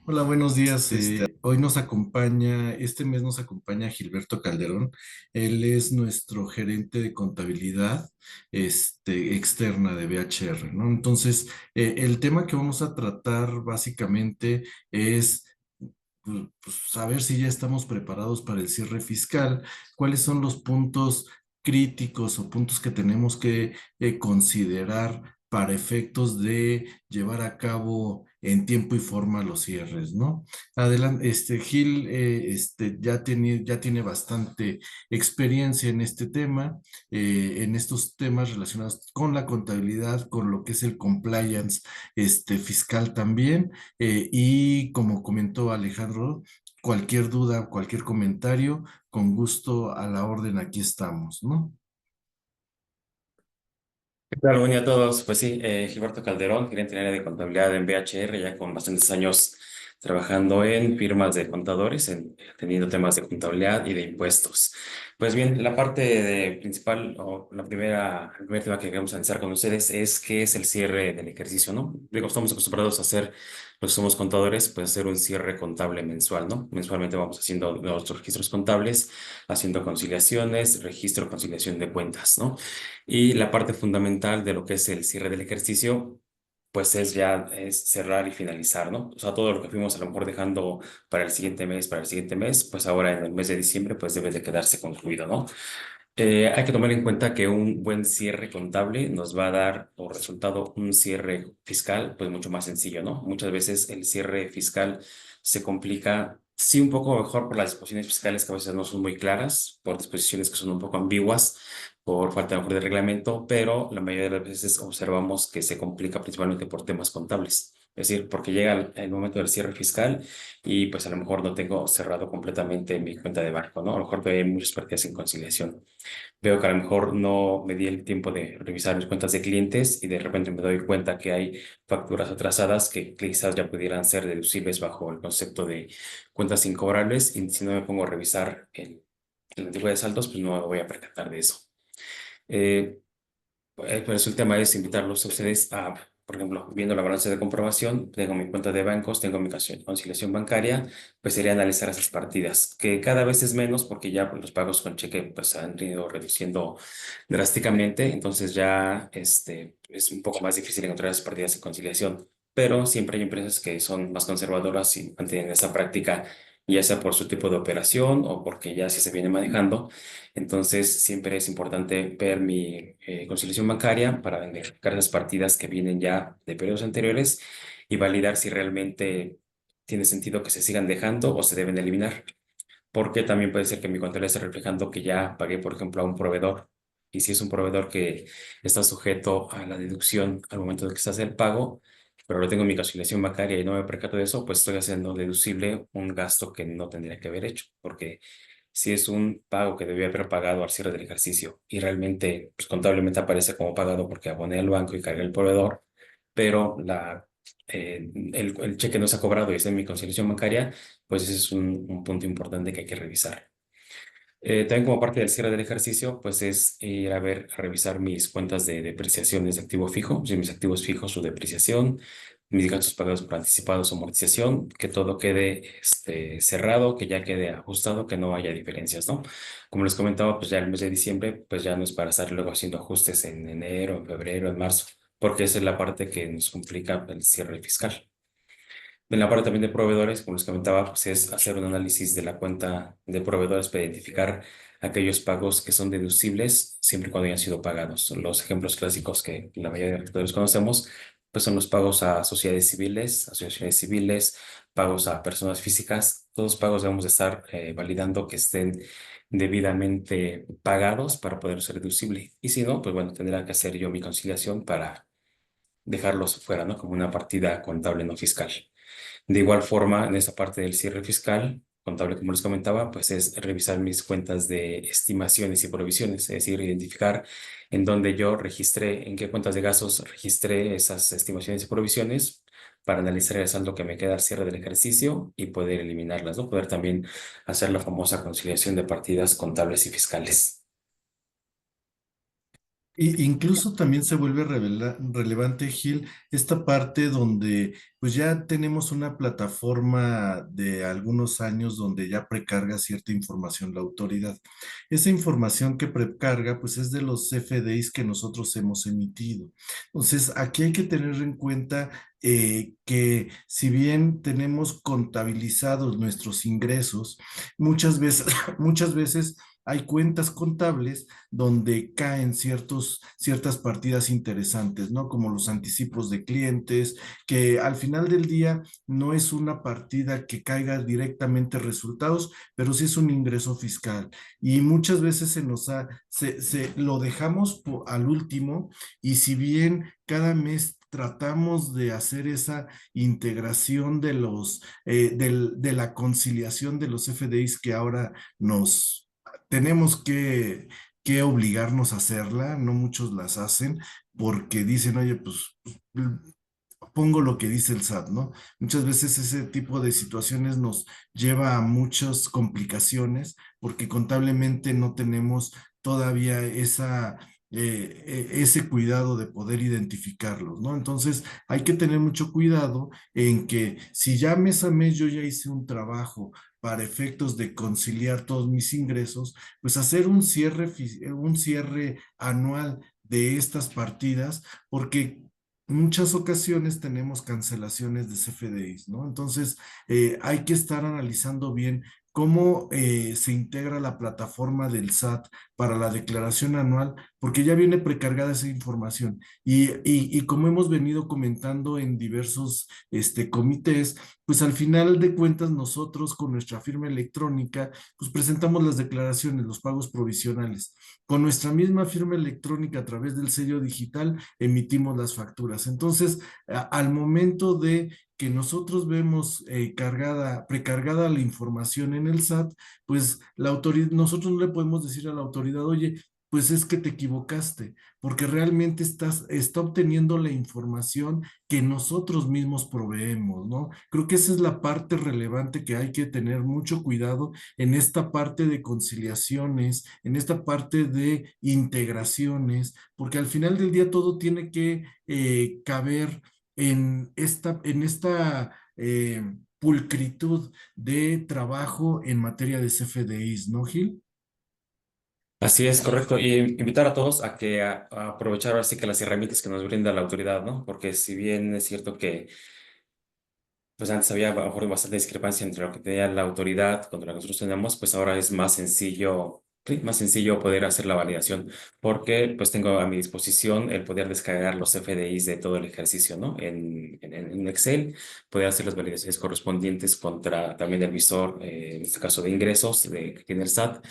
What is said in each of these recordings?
Hola, buenos días. Hoy nos acompaña, este mes nos acompaña Gilberto Calderón. Él es nuestro gerente de contabilidad, externa de BHR, ¿no? Entonces, el tema que vamos a tratar básicamente es pues, saber si ya estamos preparados para el cierre fiscal, cuáles son los puntos críticos o puntos que tenemos que considerar para efectos de llevar a cabo en tiempo y forma los cierres, ¿no? Adelante, Gil, ya tiene bastante experiencia en este tema, en estos temas relacionados con la contabilidad, con lo que es el compliance, fiscal también. Y como comentó Alejandro, cualquier duda, cualquier comentario, con gusto a la orden, aquí estamos, ¿no? ¿Qué tal? Buen día a todos. Pues sí, Gilberto Calderón, gerente en área de contabilidad en BHR, ya con bastantes años trabajando en firmas de contadores, teniendo temas de contabilidad y de impuestos. Pues bien, la parte principal o el primer tema que queremos analizar con ustedes es qué es el cierre del ejercicio, ¿no? Digo, estamos acostumbrados a hacer, los que somos contadores, pues hacer un cierre contable mensual, ¿no? Mensualmente vamos haciendo nuestros registros contables, haciendo conciliaciones, registro, conciliación de cuentas, ¿no? Y la parte fundamental de lo que es el cierre del ejercicio, pues es cerrar y finalizar, ¿no? O sea, todo lo que fuimos a lo mejor dejando para el siguiente mes, pues ahora en el mes de diciembre, pues debe de quedarse concluido, ¿no? Hay que tomar en cuenta que un buen cierre contable nos va a dar por resultado un cierre fiscal, pues mucho más sencillo, ¿no? Muchas veces el cierre fiscal se complica, sí, un poco mejor por las disposiciones fiscales que a veces no son muy claras, por disposiciones que son un poco ambiguas, por falta a lo mejor de reglamento, pero la mayoría de las veces observamos que se complica principalmente por temas contables. Es decir, porque llega el momento del cierre fiscal y pues a lo mejor no tengo cerrado completamente mi cuenta de banco, ¿no? A lo mejor todavía hay muchas partidas en conciliación. Veo que a lo mejor no me di el tiempo de revisar mis cuentas de clientes y de repente me doy cuenta que hay facturas atrasadas que quizás ya pudieran ser deducibles bajo el concepto de cuentas incobrables, y si no me pongo a revisar el tipo de saldos, pues no me voy a percatar de eso. Eh, por eso el tema es invitarlos a ustedes a, por ejemplo, viendo la balanza de comprobación, tengo mi cuenta de bancos, tengo mi conciliación bancaria, pues sería analizar esas partidas, que cada vez es menos porque ya los pagos con cheque pues han ido reduciendo drásticamente, entonces ya es un poco más difícil encontrar esas partidas de conciliación, pero siempre hay empresas que son más conservadoras y mantienen esa práctica, ya sea por su tipo de operación o porque ya sí se viene manejando. Entonces, siempre es importante ver mi conciliación bancaria para identificar las partidas que vienen ya de periodos anteriores y validar si realmente tiene sentido que se sigan dejando o se deben eliminar. Porque también puede ser que mi contabilidad esté reflejando que ya pagué, por ejemplo, a un proveedor. Y si es un proveedor que está sujeto a la deducción al momento de que se hace el pago, pero lo tengo en mi conciliación bancaria y no me percato de eso, pues estoy haciendo deducible un gasto que no tendría que haber hecho. Porque si es un pago que debía haber pagado al cierre del ejercicio y realmente pues, contablemente aparece como pagado porque aboné al banco y cargué el proveedor, pero el cheque no se ha cobrado y está en mi conciliación bancaria, pues ese es un punto importante que hay que revisar. También como parte del cierre del ejercicio, pues es ir a ver, a revisar mis cuentas de depreciaciones de activo fijo, si mis activos fijos, su depreciación, mis gastos pagados por anticipado, su amortización, que todo quede cerrado, que ya quede ajustado, que no haya diferencias, ¿no? Como les comentaba, pues ya el mes de diciembre, pues ya no es para estar luego haciendo ajustes en enero, en febrero, en marzo, porque esa es la parte que nos complica el cierre fiscal. En la parte también de proveedores, como les comentaba, pues es hacer un análisis de la cuenta de proveedores para identificar aquellos pagos que son deducibles siempre y cuando hayan sido pagados. Los ejemplos clásicos que la mayoría de nosotros conocemos, pues son los pagos a sociedades civiles, pagos a personas físicas. Todos los pagos debemos de estar validando que estén debidamente pagados para poder ser deducible. Y si no, pues bueno, tendrá que hacer yo mi conciliación para dejarlos fuera, ¿no? Como una partida contable no fiscal. De igual forma, en esa parte del cierre fiscal, contable, como les comentaba, pues es revisar mis cuentas de estimaciones y provisiones, es decir, identificar en dónde yo registré, en qué cuentas de gastos registré esas estimaciones y provisiones para analizar el saldo que me queda al cierre del ejercicio y poder eliminarlas, ¿no? Poder también hacer la famosa conciliación de partidas contables y fiscales. Y incluso también se vuelve relevante, Gil, esta parte donde pues ya tenemos una plataforma de algunos años donde ya precarga cierta información la autoridad. Esa información que precarga pues es de los FDIs que nosotros hemos emitido. Entonces, aquí hay que tener en cuenta que si bien tenemos contabilizados nuestros ingresos, muchas veces, muchas veces hay cuentas contables donde caen ciertas partidas interesantes, ¿no? Como los anticipos de clientes, que al final del día no es una partida que caiga directamente resultados, pero sí es un ingreso fiscal. Y muchas veces lo dejamos al último y si bien cada mes tratamos de hacer esa integración de la conciliación de los FDIs que ahora nos tenemos que obligarnos a hacerla, no muchos las hacen porque dicen, oye, pues pongo lo que dice el SAT, ¿no? Muchas veces ese tipo de situaciones nos lleva a muchas complicaciones porque contablemente no tenemos todavía ese cuidado de poder identificarlos, ¿no? Entonces hay que tener mucho cuidado en que si ya mes a mes yo ya hice un trabajo para efectos de conciliar todos mis ingresos, pues hacer un cierre anual de estas partidas, porque muchas ocasiones tenemos cancelaciones de CFDIs, ¿no? Entonces, hay que estar analizando bien cómo se integra la plataforma del SAT para la declaración anual, porque ya viene precargada esa información. Y como hemos venido comentando en diversos comités, pues al final de cuentas nosotros con nuestra firma electrónica, pues presentamos las declaraciones, los pagos provisionales. Con nuestra misma firma electrónica a través del sello digital emitimos las facturas. Entonces, al momento de que nosotros vemos precargada la información en el SAT, pues la autoridad, nosotros no le podemos decir a la autoridad, oye, pues es que te equivocaste, porque realmente está obteniendo la información que nosotros mismos proveemos, ¿no? Creo que esa es la parte relevante que hay que tener mucho cuidado en esta parte de conciliaciones, en esta parte de integraciones, porque al final del día todo tiene que caber en esta pulcritud de trabajo en materia de CFDIs, ¿no, Gil? Así es, correcto. Y invitar a todos a que a aprovechar ahora sí que las herramientas que nos brinda la autoridad, ¿no? Porque si bien es cierto que pues antes había a lo mejor bastante discrepancia entre lo que tenía la autoridad contra lo que nosotros tenemos, pues ahora es más sencillo, sí, más sencillo poder hacer la validación, porque pues tengo a mi disposición el poder descargar los FDIs de todo el ejercicio, ¿no? En Excel, poder hacer las validaciones correspondientes contra también el visor, en este caso de ingresos que tiene el SAT,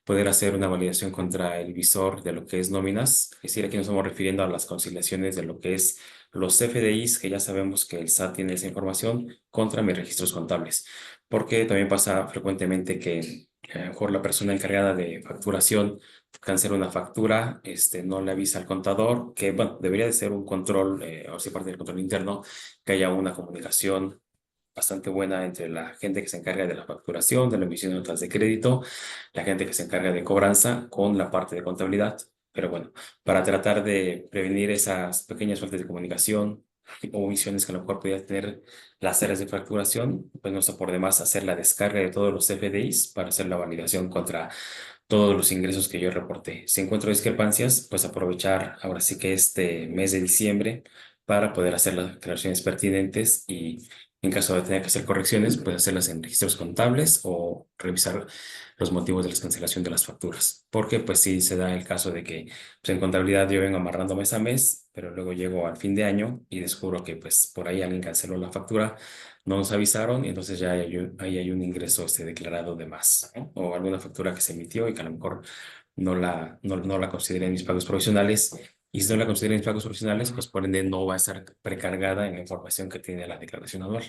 poder hacer una validación contra el visor de lo que es nóminas, es decir, aquí nos estamos refiriendo a las conciliaciones de lo que es los FDIs, que ya sabemos que el SAT tiene esa información, contra mis registros contables. Porque también pasa frecuentemente que a lo mejor la persona encargada de facturación cancela una factura, no le avisa al contador, que bueno, debería de ser un control, o sea, parte del control interno, que haya una comunicación bastante buena entre la gente que se encarga de la facturación, de la emisión de notas de crédito, la gente que se encarga de cobranza con la parte de contabilidad. Pero bueno, para tratar de prevenir esas pequeñas faltas de comunicación o omisiones que a lo mejor podía tener las áreas de facturación, pues no está por demás hacer la descarga de todos los FDIs para hacer la validación contra todos los ingresos que yo reporté. Si encuentro discrepancias, pues aprovechar ahora sí que este mes de diciembre para poder hacer las declaraciones pertinentes y en caso de tener que hacer correcciones, pues hacerlas en registros contables o revisar los motivos de la cancelación de las facturas. Porque pues sí se da el caso de que pues, en contabilidad yo vengo amarrando mes a mes, pero luego llego al fin de año y descubro que pues por ahí alguien canceló la factura, no nos avisaron y entonces ya ahí hay un ingreso declarado de más, ¿no? O alguna factura que se emitió y que a lo mejor no la consideré en mis pagos provisionales. Y si no la consideré en mis pagos provisionales, pues por ende no va a estar precargada en la información que tiene la declaración anual.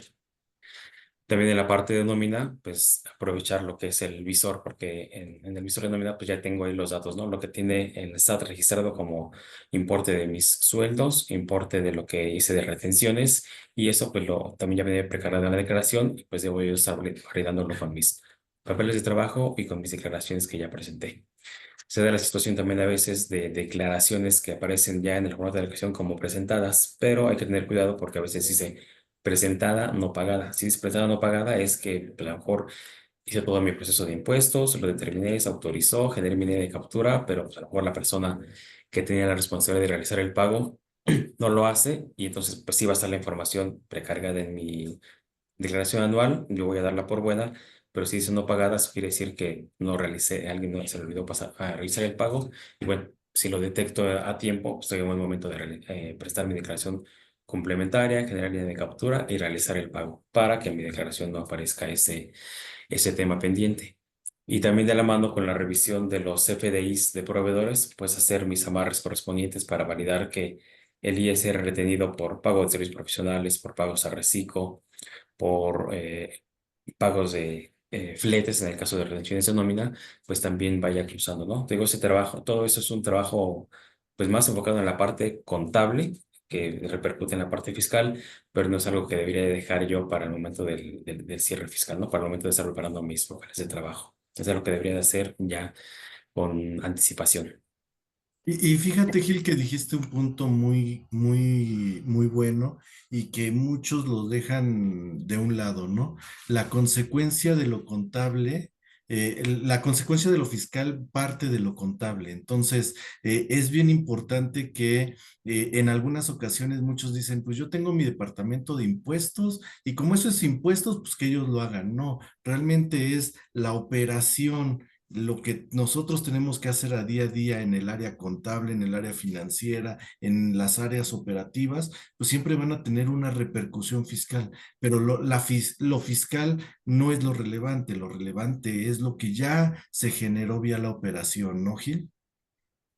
También en la parte de nómina, pues aprovechar lo que es el visor, porque en el visor de nómina, pues ya tengo ahí los datos, ¿no? Lo que tiene el SAT registrado como importe de mis sueldos, importe de lo que hice de retenciones, y eso pues también ya viene precargado en la declaración, y pues debo yo estar validándolo con mis papeles de trabajo y con mis declaraciones que ya presenté. Se da la situación también a veces de declaraciones que aparecen ya en el formato de declaración como presentadas, pero hay que tener cuidado porque a veces dice presentada, no pagada. Si es presentada, no pagada, es que pues, a lo mejor hice todo mi proceso de impuestos, lo determiné, se autorizó, generé mi línea de captura, pero pues, a lo mejor la persona que tenía la responsabilidad de realizar el pago no lo hace y entonces pues sí va a estar la información precargada en mi declaración anual, yo voy a darla por buena, pero si dice no pagada, eso quiere decir que no realicé, alguien no se le olvidó pasar a realizar el pago. Y bueno, si lo detecto a tiempo, estoy en buen momento de prestar mi declaración complementaria, generar línea de captura y realizar el pago para que en mi declaración no aparezca ese tema pendiente. Y también de la mano con la revisión de los FDIs de proveedores, pues hacer mis amarres correspondientes para validar que el ISR retenido por pago de servicios profesionales, por pagos a reciclo, por pagos de fletes en el caso de retenciones de nómina, pues también vaya cruzando, ¿no? Te digo, ese trabajo, todo eso es un trabajo pues más enfocado en la parte contable que repercute en la parte fiscal, pero no es algo que debería dejar yo para el momento del cierre fiscal, ¿no? Para el momento de estar preparando mis papeles de trabajo. Es algo que debería de hacer ya con anticipación. Y fíjate, Gil, que dijiste un punto muy bueno y que muchos lo dejan de un lado, ¿no? La consecuencia de lo contable, la consecuencia de lo fiscal parte de lo contable. Entonces, es bien importante que en algunas ocasiones muchos dicen, pues yo tengo mi departamento de impuestos y como eso es impuestos, pues que ellos lo hagan. No, realmente es la operación, lo que nosotros tenemos que hacer a día en el área contable, en el área financiera, en las áreas operativas, pues siempre van a tener una repercusión fiscal, pero lo fiscal no es lo relevante es lo que ya se generó vía la operación, ¿no, Gil?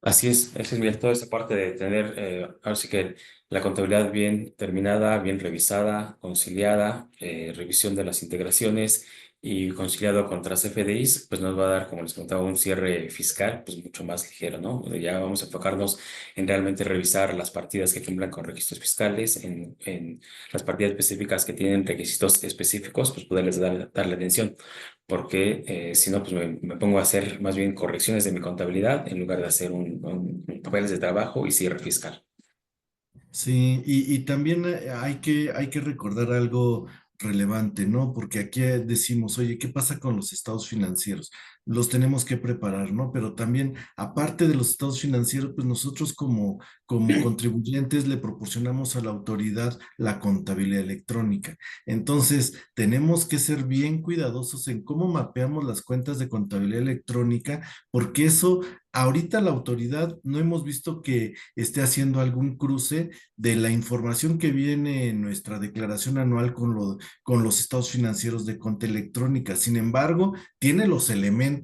Así es, mira, toda esa parte de tener, ahora sí que la contabilidad bien terminada, bien revisada, conciliada, revisión de las integraciones y conciliado contra las FDIs, pues nos va a dar, como les contaba, un cierre fiscal pues mucho más ligero, ¿no? Ya vamos a enfocarnos en realmente revisar las partidas que cumplan con requisitos fiscales, en las partidas específicas que tienen requisitos específicos, pues poderles darle atención porque si no, pues me pongo a hacer más bien correcciones de mi contabilidad en lugar de hacer un papeles de trabajo y cierre fiscal. Sí, y también hay que recordar algo relevante, ¿no? Porque aquí decimos, oye, ¿qué pasa con los estados financieros? Los tenemos que preparar, ¿no? Pero también, aparte de los estados financieros, pues nosotros como contribuyentes le proporcionamos a la autoridad la contabilidad electrónica. Entonces, tenemos que ser bien cuidadosos en cómo mapeamos las cuentas de contabilidad electrónica, porque eso, ahorita la autoridad no hemos visto que esté haciendo algún cruce de la información que viene en nuestra declaración anual con los estados financieros de cuenta electrónica. Sin embargo, tiene los elementos,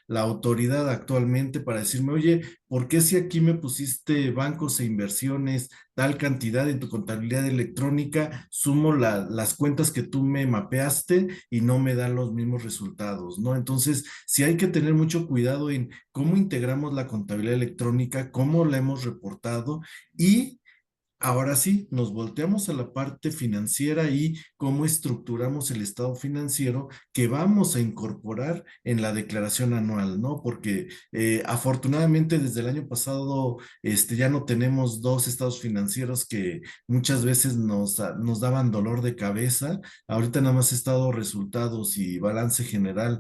la autoridad actualmente para decirme, oye, ¿por qué si aquí me pusiste bancos e inversiones tal cantidad en tu contabilidad electrónica, sumo las cuentas que tú me mapeaste y no me dan los mismos resultados, ¿no? Entonces, sí hay que tener mucho cuidado en cómo integramos la contabilidad electrónica, cómo la hemos reportado y ahora sí, nos volteamos a la parte financiera y cómo estructuramos el estado financiero que vamos a incorporar en la declaración anual, ¿no? Porque afortunadamente desde el año pasado ya no tenemos dos estados financieros que muchas veces nos daban dolor de cabeza. Ahorita nada más estado resultados y balance general,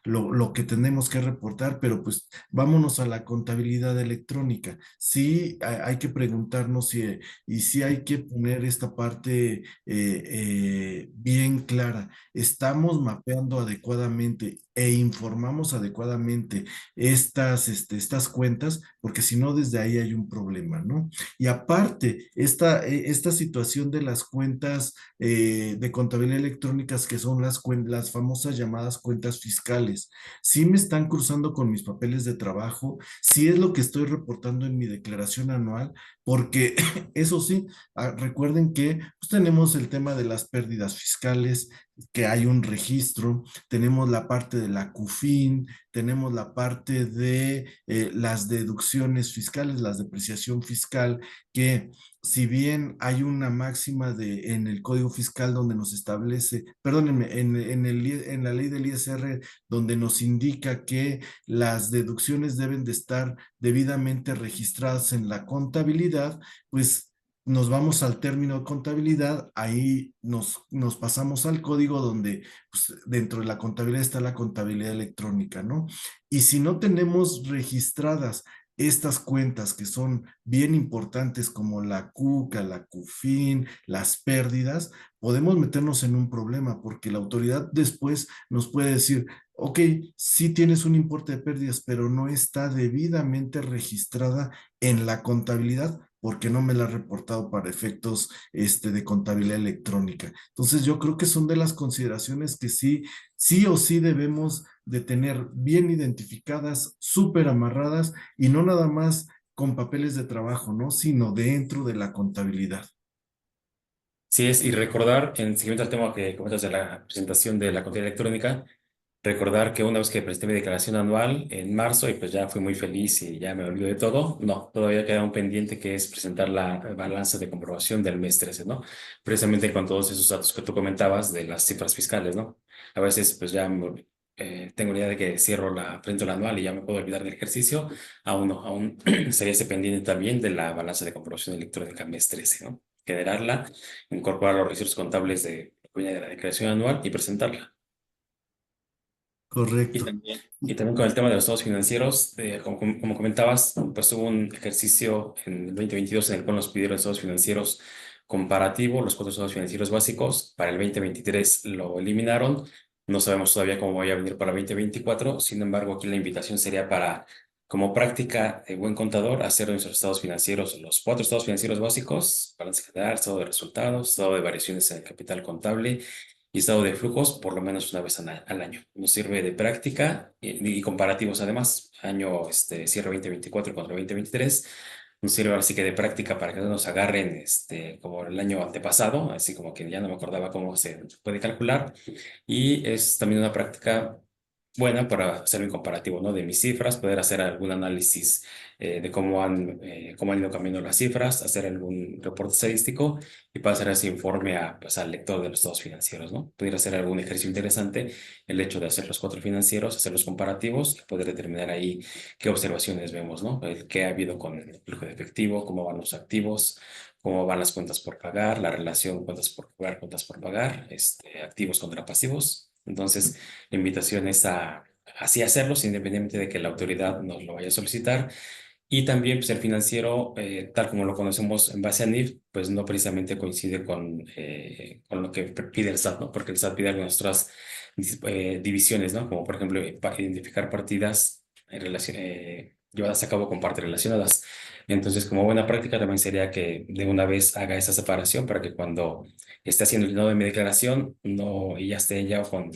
lo que tenemos que reportar, pero pues vámonos a la contabilidad electrónica. Sí, hay que preguntarnos si, y si hay que poner esta parte bien clara. ¿Estamos mapeando adecuadamente e informamos adecuadamente estas cuentas? Porque si no, desde ahí hay un problema, ¿no? Y aparte, esta situación de las cuentas de contabilidad electrónicas, que son las famosas llamadas cuentas fiscales, sí me están cruzando con mis papeles de trabajo, sí es lo que estoy reportando en mi declaración anual, porque eso sí, recuerden que pues, tenemos el tema de las pérdidas fiscales, que hay un registro, tenemos la parte de la CUFIN, tenemos la parte de las deducciones fiscales, la depreciación fiscal, que si bien hay una máxima en el Código Fiscal donde nos establece, perdónenme, en la ley del ISR donde nos indica que las deducciones deben de estar debidamente registradas en la contabilidad, pues nos vamos al término de contabilidad, ahí nos pasamos al código donde pues, dentro de la contabilidad está la contabilidad electrónica, ¿no? Y si no tenemos registradas estas cuentas que son bien importantes como la CUCA, la CUFIN, las pérdidas, podemos meternos en un problema porque la autoridad después nos puede decir, ok, sí tienes un importe de pérdidas, pero no está debidamente registrada en la contabilidad porque no me la ha reportado para efectos de contabilidad electrónica. Entonces yo creo que son de las consideraciones que sí o sí debemos de tener bien identificadas, súper amarradas y no nada más con papeles de trabajo, ¿no? Sino dentro de la contabilidad. Sí es, y recordar, en seguimiento al tema que comentas de la presentación de la contabilidad electrónica, recordar que una vez que presenté mi declaración anual en marzo y pues ya fui muy feliz y ya me olvido de todo, no, todavía queda un pendiente que es presentar la balanza de comprobación del mes 13, ¿no? Precisamente con todos esos datos que tú comentabas de las cifras fiscales, ¿no? A veces pues ya tengo la idea de que cierro presento la anual y ya me puedo olvidar del ejercicio, aún no, aún sería ese pendiente también de la balanza de comprobación electrónica mes 13, ¿no? Generarla, incorporar los registros contables de la declaración anual y presentarla. Correcto. Y también con el tema de los estados financieros, como comentabas, pues hubo un ejercicio en el 2022 en el cual nos pidieron estados financieros comparativos, los cuatro estados financieros básicos. Para el 2023 lo eliminaron. No sabemos todavía cómo vaya a venir para 2024. Sin embargo, aquí la invitación sería para, como práctica de buen contador, hacer nuestros estados financieros, los cuatro estados financieros básicos: balance general, estado de resultados, estado de variaciones en el capital contable y estado de flujos por lo menos una vez al año. Nos sirve de práctica y comparativos además, año cierre 2024 contra 2023. Nos sirve ahora sí que de práctica para que no nos agarren como el año antepasado, así como que ya no me acordaba cómo se puede calcular. Y es también una práctica buena para hacer un comparativo, ¿no? De mis cifras, poder hacer algún análisis de cómo han ido cambiando las cifras, hacer algún reporte estadístico y pasar ese informe pues, al lector de los estados financieros, ¿no? Poder hacer algún ejercicio interesante, el hecho de hacer los cuatro financieros, hacer los comparativos y poder determinar ahí qué observaciones vemos, ¿no? El qué ha habido con el flujo de efectivo, cómo van los activos, cómo van las cuentas por pagar, la relación cuentas por cobrar, cuentas por pagar, activos contra pasivos. Entonces, la invitación es a así hacerlos, independientemente de que la autoridad nos lo vaya a solicitar. Y también, pues, el financiero, tal como lo conocemos en base a NIF, pues no precisamente coincide con lo que pide el SAT, ¿no? Porque el SAT pide algunas otras divisiones, ¿no? Como por ejemplo, identificar partidas llevadas a cabo con partes relacionadas. Entonces, como buena práctica, también sería que de una vez haga esa separación para que cuando esté haciendo el llenado de mi declaración, no, y ya esté ya con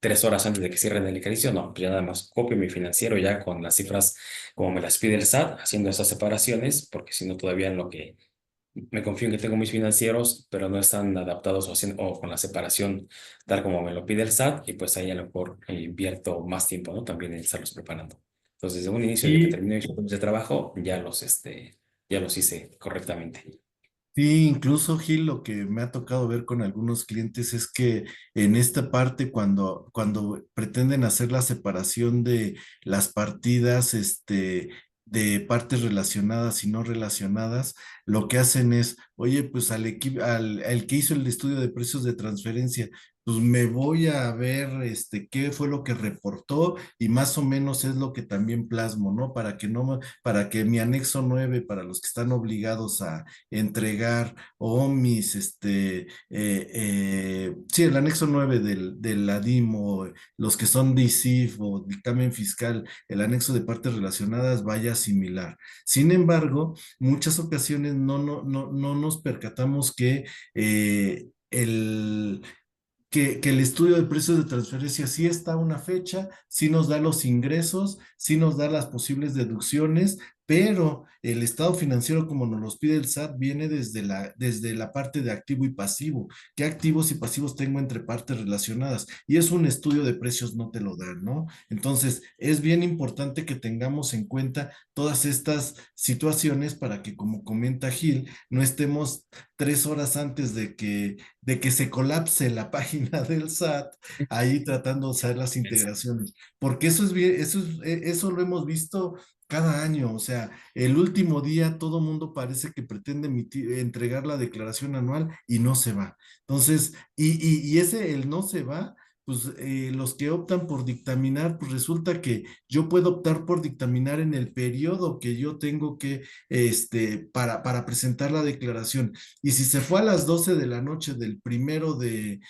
3 horas antes de que cierren el ejercicio, no, pues ya nada más copio mi financiero ya con las cifras como me las pide el SAT, haciendo esas separaciones, porque si no, todavía en lo que me confío en que tengo mis financieros, pero no están adaptados o con la separación tal como me lo pide el SAT, y pues ahí a lo mejor invierto más tiempo, ¿no? También en estarlos preparando. Entonces, desde un inicio, desde que Y terminé mis planes de trabajo, ya los hice correctamente. sí, incluso Gil, lo que me ha tocado ver con algunos clientes es que en esta parte, cuando pretenden hacer la separación de las partidas, de partes relacionadas y no relacionadas, lo que hacen es, oye, pues al que hizo el estudio de precios de transferencia, pues me voy a ver, qué fue lo que reportó y más o menos es lo que también plasmo, ¿no? Para que no, para que mi anexo 9 para los que están obligados a entregar o mis, sí, el anexo 9 del ADIM o los que son DICIF o dictamen fiscal, el anexo de partes relacionadas vaya similar. Sin embargo, muchas ocasiones no nos percatamos que que el estudio de precios de transferencia sí está a una fecha, sí nos da los ingresos, sí nos da las posibles deducciones, pero el estado financiero como nos los pide el SAT viene desde la parte de activo y pasivo. ¿Qué activos y pasivos tengo entre partes relacionadas? Y es un estudio de precios, no te lo dan, ¿no? Entonces, es bien importante que tengamos en cuenta todas estas situaciones para que, como comenta Gil, no estemos 3 horas antes de que se colapse la página del SAT ahí tratando de hacer las integraciones, porque eso es bien, eso lo hemos visto cada año. O sea, el último día todo mundo parece que pretende entregar la declaración anual y no se va. Entonces, y ese, el no se va, pues los que optan por dictaminar, pues resulta que yo puedo optar por dictaminar en el periodo que yo tengo que, para presentar la declaración. Y si se fue a las 12 de la noche del 1 de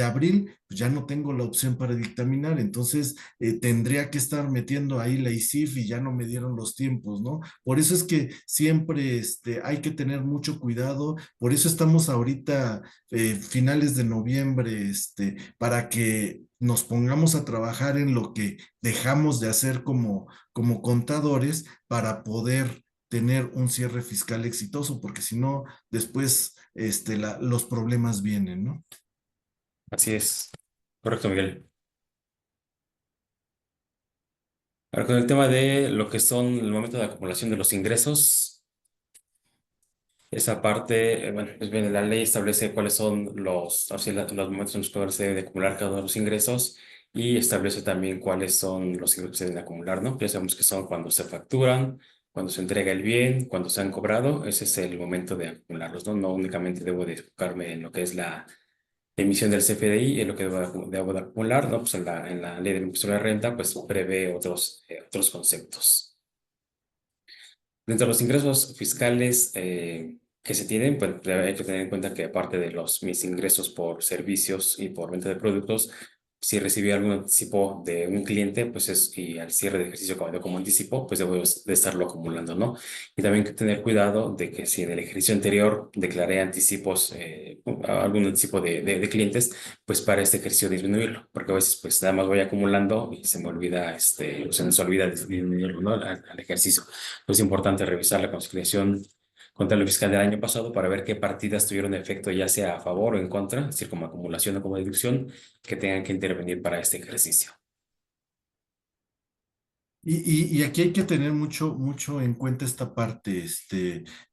abril, pues ya no tengo la opción para dictaminar. Entonces, tendría que estar metiendo ahí la ICIF y ya no me dieron los tiempos, ¿no? Por eso es que siempre hay que tener mucho cuidado. Por eso estamos ahorita, finales de noviembre, para que nos pongamos a trabajar en lo que dejamos de hacer como contadores para poder tener un cierre fiscal exitoso, porque si no, después los problemas vienen, ¿no? Así es. Correcto, Miguel. Ahora, con el tema de lo que son el momento de acumulación de los ingresos, esa parte, bueno, pues bien, la ley establece cuáles son los momentos en los cuales se debe de acumular cada uno de los ingresos y establece también cuáles son los ingresos que se deben acumular, ¿no? Ya sabemos que son cuando se facturan, cuando se entrega el bien, cuando se han cobrado, ese es el momento de acumularlos, ¿no? No únicamente debo de enfocarme en lo que es la emisión del CFDI, en lo que debo de acumular, ¿no? Pues en la ley del impuesto a la renta, pues prevé otros conceptos. Dentro de los ingresos fiscales que se tienen, pues hay que tener en cuenta que aparte de mis ingresos por servicios y por venta de productos, si recibí algún anticipo de un cliente, y al cierre de ejercicio como anticipo, pues debo de estarlo acumulando, ¿no? Y también hay que tener cuidado de que si en el ejercicio anterior declaré anticipos, algún anticipo de clientes, pues para este ejercicio disminuirlo, porque a veces pues nada más voy acumulando y se me olvida, o se nos olvida disminuirlo, ¿no? Al ejercicio. Es importante revisar la conciliación contable fiscal del año pasado para ver qué partidas tuvieron efecto ya sea a favor o en contra, es decir, como acumulación o como deducción, que tengan que intervenir para este ejercicio. Y aquí hay que tener mucho en cuenta esta parte,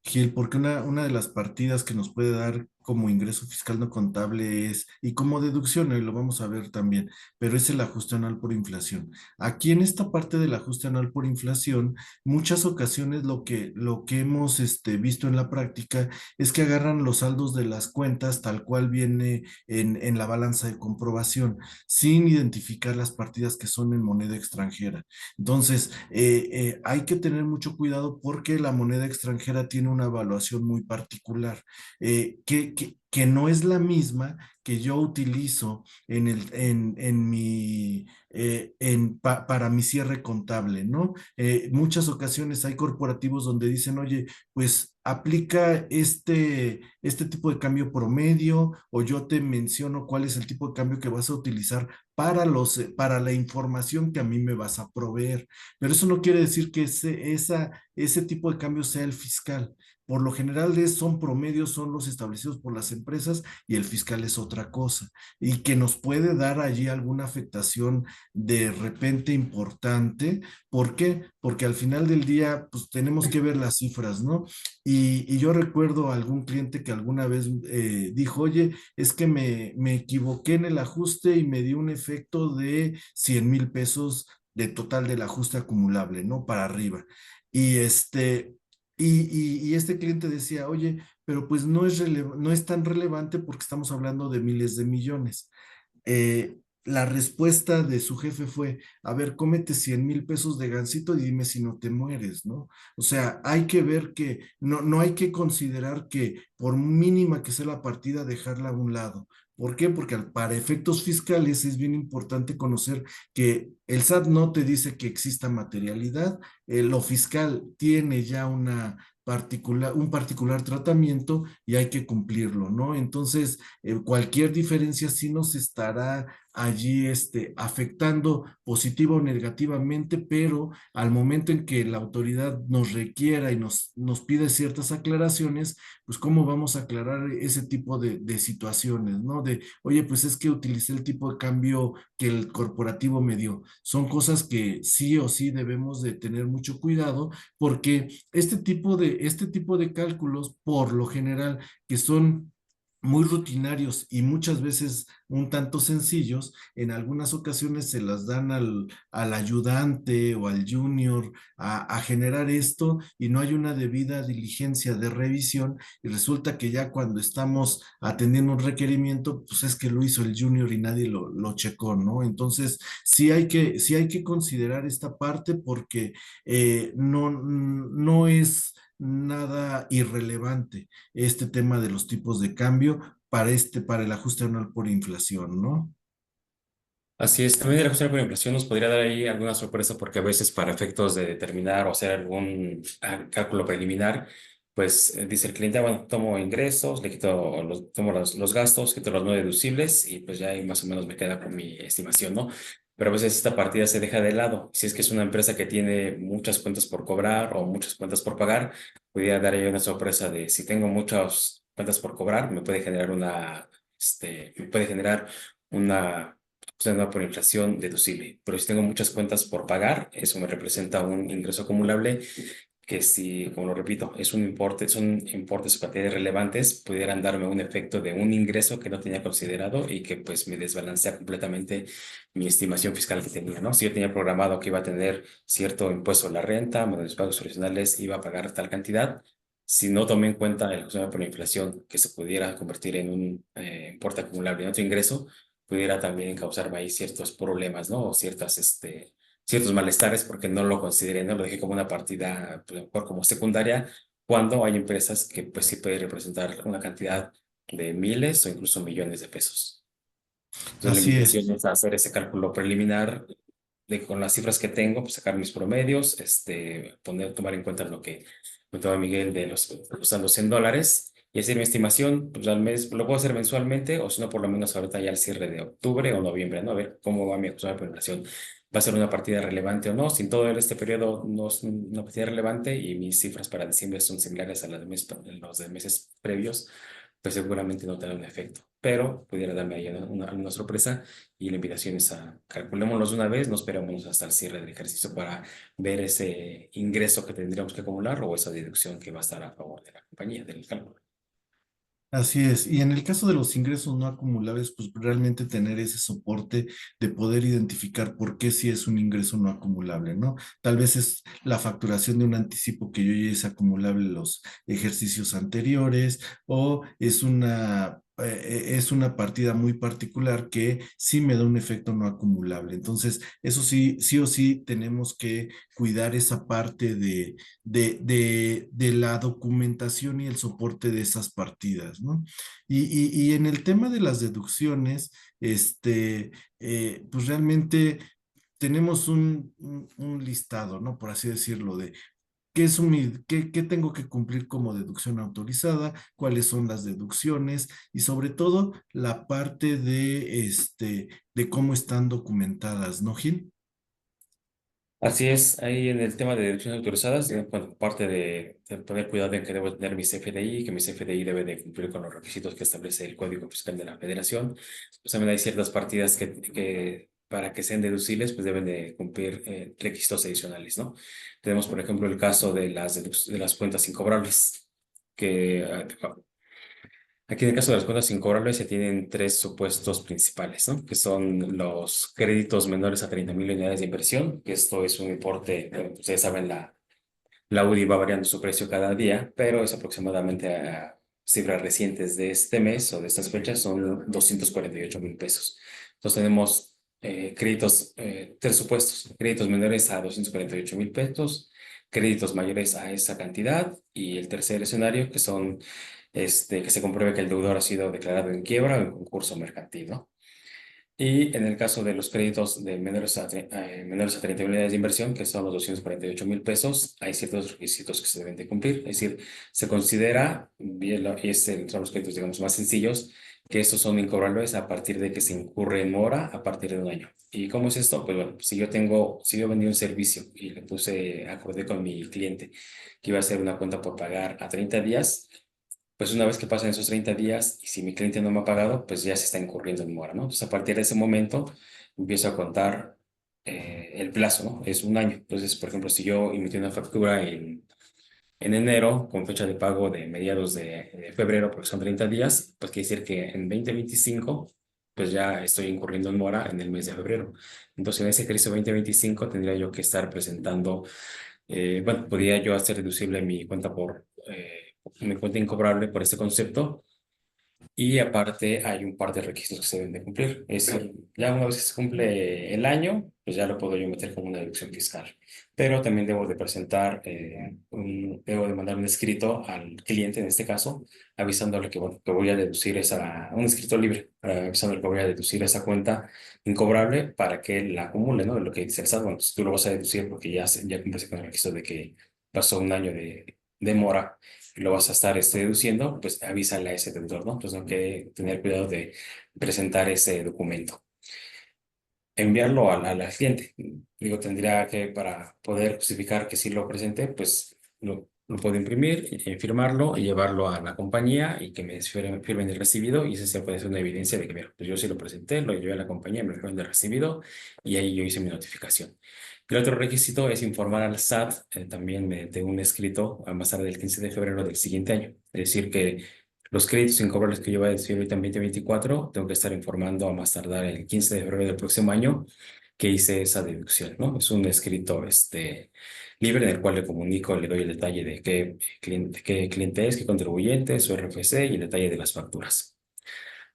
Gil, porque una de las partidas que nos puede dar como ingreso fiscal no contable es, y como deducción, y lo vamos a ver también, pero es el ajuste anual por inflación. Aquí en esta parte del ajuste anual por inflación, muchas ocasiones lo que hemos visto en la práctica es que agarran los saldos de las cuentas tal cual viene en la balanza de comprobación, sin identificar las partidas que son en moneda extranjera. Entonces, hay que tener mucho cuidado porque la moneda extranjera tiene una evaluación muy particular, que no es la misma que yo utilizo para mi cierre contable, ¿no? Muchas ocasiones hay corporativos donde dicen, oye, pues aplica este tipo de cambio promedio, o yo te menciono cuál es el tipo de cambio que vas a utilizar para la información que a mí me vas a proveer. Pero eso no quiere decir que ese tipo de cambio sea el fiscal. Por lo general son promedios, son los establecidos por las empresas, y el fiscal es otra cosa. Y que nos puede dar allí alguna afectación de repente importante. ¿Por qué? Porque al final del día, pues tenemos que ver las cifras, ¿no? Y yo recuerdo a algún cliente que alguna vez dijo, oye, es que me equivoqué en el ajuste y me dio un efecto de 100,000 pesos de total del ajuste acumulable, ¿no? Para arriba. Y y este cliente decía, oye, pero pues no es tan relevante porque estamos hablando de miles de millones. La respuesta de su jefe fue, a ver, cómete 100,000 pesos de gansito y dime si no te mueres, ¿no? O sea, hay que ver que no hay que considerar que por mínima que sea la partida, dejarla a un lado. ¿Por qué? Porque para efectos fiscales es bien importante conocer que el SAT no te dice que exista materialidad, lo fiscal tiene ya un particular tratamiento y hay que cumplirlo, ¿no? Entonces, cualquier diferencia sí nos estará allí afectando positiva o negativamente, pero al momento en que la autoridad nos requiera y nos pide ciertas aclaraciones, pues cómo vamos a aclarar ese tipo de situaciones, ¿no? De, oye, pues es que utilicé el tipo de cambio que el corporativo me dio. Son cosas que sí o sí debemos de tener mucho cuidado porque este tipo de cálculos, por lo general, que son muy rutinarios y muchas veces un tanto sencillos, en algunas ocasiones se las dan al ayudante o al junior a generar esto y no hay una debida diligencia de revisión y resulta que ya cuando estamos atendiendo un requerimiento, pues es que lo hizo el junior y nadie lo checó, ¿no? Entonces, sí hay que considerar esta parte porque no es nada irrelevante este tema de los tipos de cambio para el ajuste anual por inflación, ¿no? Así es, también el ajuste por inflación nos podría dar ahí alguna sorpresa porque a veces para efectos de determinar o hacer algún cálculo preliminar, pues dice el cliente, bueno, tomo ingresos, le quito tomo los gastos, quito los no deducibles y pues ya ahí más o menos me queda con mi estimación, ¿no? Pero a veces esta partida se deja de lado. Si es que es una empresa que tiene muchas cuentas por cobrar o muchas cuentas por pagar, podría dar ahí una sorpresa de si tengo muchas cuentas por cobrar, me puede generar una no por inflación deducible. Pero si tengo muchas cuentas por pagar, eso me representa un ingreso acumulable que si, como lo repito, son importes o cantidades relevantes, pudieran darme un efecto de un ingreso que no tenía considerado y que pues me desbalancea completamente mi estimación fiscal que tenía, ¿no? Si yo tenía programado que iba a tener cierto impuesto a la renta, menos los pagos tradicionales, iba a pagar tal cantidad. Si no tomé en cuenta el ajustamiento por la inflación, que se pudiera convertir en un importe acumulable en otro ingreso, pudiera también causarme ahí ciertos problemas, ¿no? O ciertos malestares porque no lo consideré, no lo dejé como una partida, pues, a lo mejor como secundaria, cuando hay empresas que pues sí puede representar una cantidad de miles o incluso millones de pesos. Entonces la Así invitación es. es a hacer ese cálculo preliminar con las cifras que tengo, pues sacar mis promedios, tomar en cuenta lo que contaba Miguel de usando $100 y hacer mi estimación, pues al mes, lo puedo hacer mensualmente o si no, por lo menos ahorita ya al cierre de octubre o noviembre, ¿no? A ver cómo va mi actual población. ¿Va a ser una partida relevante o no? Si en todo este periodo no es una partida relevante y mis cifras para diciembre son similares a las los de meses previos, pues seguramente no tendrá un efecto. Pero pudiera darme ahí una sorpresa y la invitación es a calculémoslos de una vez, no esperemos hasta el cierre del ejercicio para ver ese ingreso que tendríamos que acumular o esa deducción que va a estar a favor de la compañía, del cálculo. Así es. Y en el caso de los ingresos no acumulables, pues realmente tener ese soporte de poder identificar por qué si es un ingreso no acumulable, ¿no? Tal vez es la facturación de un anticipo que yo ya es acumulable en los ejercicios anteriores o es una partida muy particular que sí me da un efecto no acumulable. Entonces, eso sí, sí o sí tenemos que cuidar esa parte de la documentación y el soporte de esas partidas, ¿no? Y en el tema de las deducciones, pues realmente tenemos un listado, ¿no? Por así decirlo, de qué tengo que cumplir como deducción autorizada, cuáles son las deducciones y sobre todo la parte de cómo están documentadas, ¿no, Gil? Así es, ahí en el tema de deducciones autorizadas, bueno, parte de poner cuidado en que debo tener mi CFDI, que mi CFDI debe de cumplir con los requisitos que establece el Código Fiscal de la Federación. Pues también hay ciertas partidas que para que sean deducibles, pues deben de cumplir requisitos adicionales, ¿no? Tenemos, por ejemplo, el caso de de las cuentas incobrables, que aquí en el caso de las cuentas incobrables se tienen tres supuestos principales, ¿no? Que son los créditos menores a 30,000 unidades de inversión, que esto es un importe, ustedes saben, la UDI va variando su precio cada día, pero es aproximadamente a cifras recientes de este mes o de estas fechas son 248,000 pesos. Entonces tenemos tres supuestos, créditos menores a 248,000 pesos, créditos mayores a esa cantidad y el tercer escenario que son que se compruebe que el deudor ha sido declarado en quiebra o en concurso mercantil, ¿no? Y en el caso de los créditos de menores a 30 unidades de inversión, que son los 248,000 pesos, hay ciertos requisitos que se deben de cumplir. Es decir, se considera, y es entre los créditos, digamos, más sencillos, que estos son incobrables a partir de que se incurre en mora a partir de un año. ¿Y cómo es esto? Pues bueno, si yo vendí un servicio y le acordé con mi cliente que iba a hacer una cuenta por pagar a 30 días, pues una vez que pasan esos 30 días y si mi cliente no me ha pagado, pues ya se está incurriendo en mora, ¿no? Entonces a partir de ese momento empiezo a contar el plazo, ¿no? Es un año. Entonces, por ejemplo, si yo emití una factura en enero, con fecha de pago de mediados de febrero, porque son 30 días, pues quiere decir que en 2025, pues ya estoy incurriendo en mora en el mes de febrero. Entonces, en ese ejercicio 2025 tendría yo que estar presentando, bueno, podría yo hacer deducible mi cuenta incobrable por este concepto, y aparte hay un par de requisitos que se deben de cumplir. Ya una vez que se cumple el año, pues ya lo puedo yo meter como una deducción fiscal. Pero también debo de presentar, debo de mandar un escrito al cliente, en este caso, avisándole que, bueno, que voy a deducir un escrito libre, avisándole que voy a deducir esa cuenta incobrable para que la acumule, ¿no? Lo que dice el SAT, bueno, si tú lo vas a deducir porque ya cumpliste con el requisito de que pasó un año de mora y lo vas a estar deduciendo, pues avísale a ese deudor, ¿no? Entonces hay que tener cuidado de presentar ese documento. Enviarlo al cliente. Digo, tendría que, para poder justificar que sí lo presenté, pues lo puedo imprimir, firmarlo y llevarlo a la compañía y que me firmen el recibido, y ese se puede ser una evidencia de que, mira, pues yo sí lo presenté, lo llevé a la compañía, me firman el recibido y ahí yo hice mi notificación. El otro requisito es informar al SAT, también mediante un escrito a más tarde del 15 de febrero del siguiente año. Es decir, que los créditos incobrables que yo voy a decir ahorita en 2024, tengo que estar informando a más tardar el 15 de febrero del próximo año que hice esa deducción, ¿no? Es un escrito libre en el cual le comunico, le doy el detalle de qué cliente es, qué contribuyente, su RFC y el detalle de las facturas.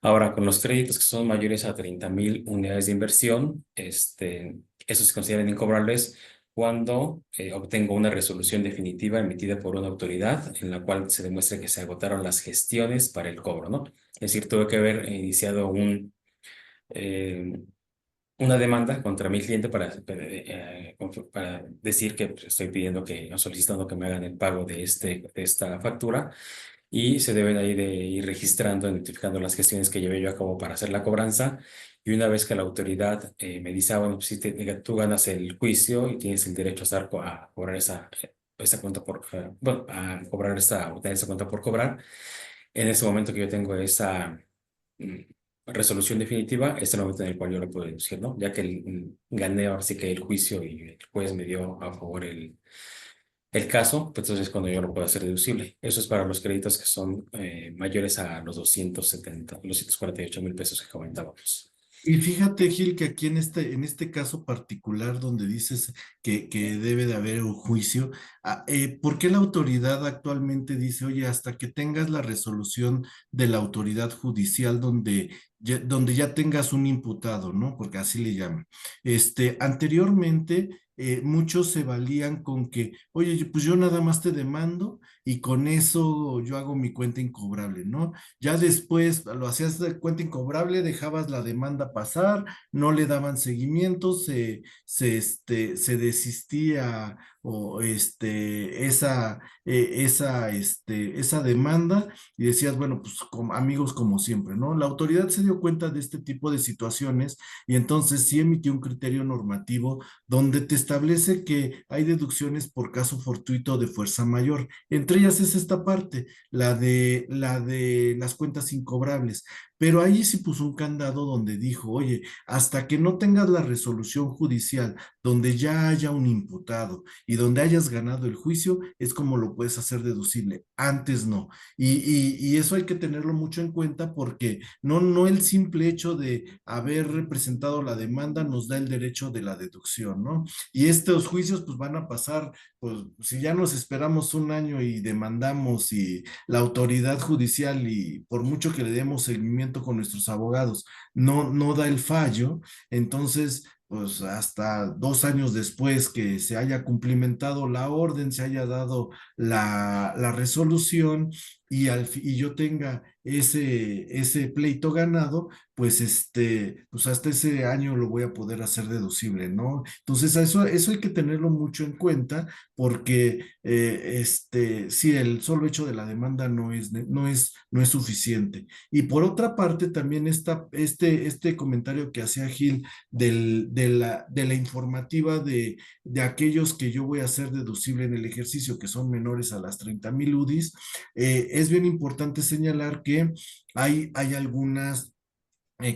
Ahora, con los créditos que son mayores a 30,000 unidades de inversión, esos se consideran incobrables cuando obtengo una resolución definitiva emitida por una autoridad en la cual se demuestre que se agotaron las gestiones para el cobro, ¿no? Es decir, tuve que haber iniciado eh, una demanda contra mi cliente para decir que pues, estoy pidiendo o solicitando que me hagan el pago de esta factura, y se deben ahí de ir registrando, identificando las gestiones que llevé yo a cabo para hacer la cobranza. Y una vez que la autoridad me dice, bueno, pues, tú ganas el juicio y tienes el derecho a cobrar esa cuenta bueno, a cobrar obtener esa cuenta por cobrar, en ese momento que yo tengo esa mm, resolución definitiva, es el momento en el cual yo lo puedo deducir, ¿no? Ya que gané ahora sí que el juicio y el juez me dio a favor el caso, pues entonces es cuando yo lo puedo hacer deducible. Eso es para los créditos que son mayores a los 248,000 pesos que comentábamos. Y fíjate, Gil, que aquí en este caso particular donde dices que debe de haber un juicio, ¿por qué la autoridad actualmente dice, oye, hasta que tengas la resolución de la autoridad judicial donde ya tengas un imputado, ¿no? Porque así le llaman. Anteriormente, muchos se valían con que, oye, pues yo nada más te demando y con eso yo hago mi cuenta incobrable, ¿no? Ya después lo hacías de cuenta incobrable, dejabas la demanda pasar, no le daban seguimiento, se desistía o esa demanda y decías, bueno, pues como amigos como siempre, ¿no? La autoridad se dio cuenta de este tipo de situaciones y entonces sí emitió un criterio normativo donde te establece que hay deducciones por caso fortuito de fuerza mayor. Entre ellas es esta parte, la de las cuentas incobrables. Pero ahí sí puso un candado donde dijo, oye, hasta que no tengas la resolución judicial, donde ya haya un imputado y donde hayas ganado el juicio, es como lo puedes hacer deducible. Antes no. Y eso hay que tenerlo mucho en cuenta porque no el simple hecho de haber representado la demanda nos da el derecho de la deducción, ¿no? Y estos juicios pues van a pasar, pues si ya nos esperamos un año y demandamos y la autoridad judicial y por mucho que le demos seguimiento con nuestros abogados, no da el fallo, entonces pues hasta 2 años después que se haya cumplimentado la orden, se haya dado la resolución y yo tenga ese pleito ganado, pues pues hasta ese año lo voy a poder hacer deducible, ¿no? Entonces, eso hay que tenerlo mucho en cuenta porque, sí, el solo hecho de la demanda no es suficiente. Y por otra parte, también está este comentario que hacía Gil de la informativa de aquellos que yo voy a hacer deducible en el ejercicio, que son menores a las 30,000 UDIs. Es bien importante señalar que hay algunas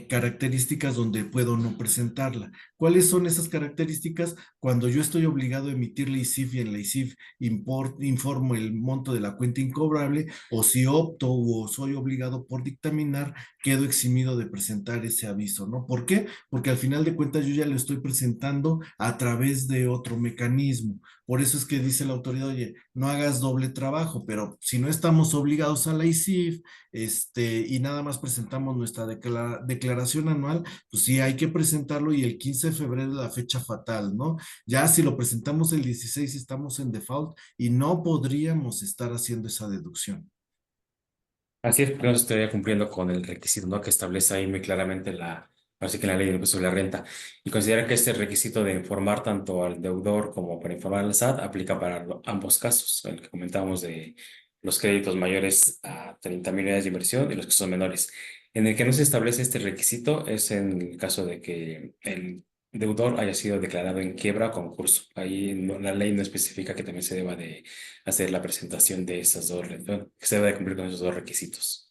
características donde puedo no presentarla. ¿Cuáles son esas características? Cuando yo estoy obligado a emitir la ICIF y en la ICIF informo el monto de la cuenta incobrable, o si opto o soy obligado por dictaminar, quedo eximido de presentar ese aviso, ¿no? ¿Por qué? Porque al final de cuentas yo ya lo estoy presentando a través de otro mecanismo. Por eso es que dice la autoridad, oye, no hagas doble trabajo, pero si no estamos obligados a la ICIF, y nada más presentamos nuestra declaración anual, pues sí, hay que presentarlo y el 15 de febrero es la fecha fatal, ¿no? Ya si lo presentamos el 16 estamos en default y no podríamos estar haciendo esa deducción. Así es, porque no se estaría cumpliendo con el requisito, ¿no? Que establece ahí muy claramente así que la ley de impuesto sobre la renta. Y considera que este requisito de informar tanto al deudor como para informar al SAT aplica para ambos casos, el que comentábamos de los créditos mayores a 30,000 unidades de inversión y los que son menores. En el que no se establece este requisito es en el caso de que el deudor haya sido declarado en quiebra o concurso. Ahí la ley no especifica que también se deba de hacer la presentación de esas dos, bueno, que se debe de cumplir con esos dos requisitos.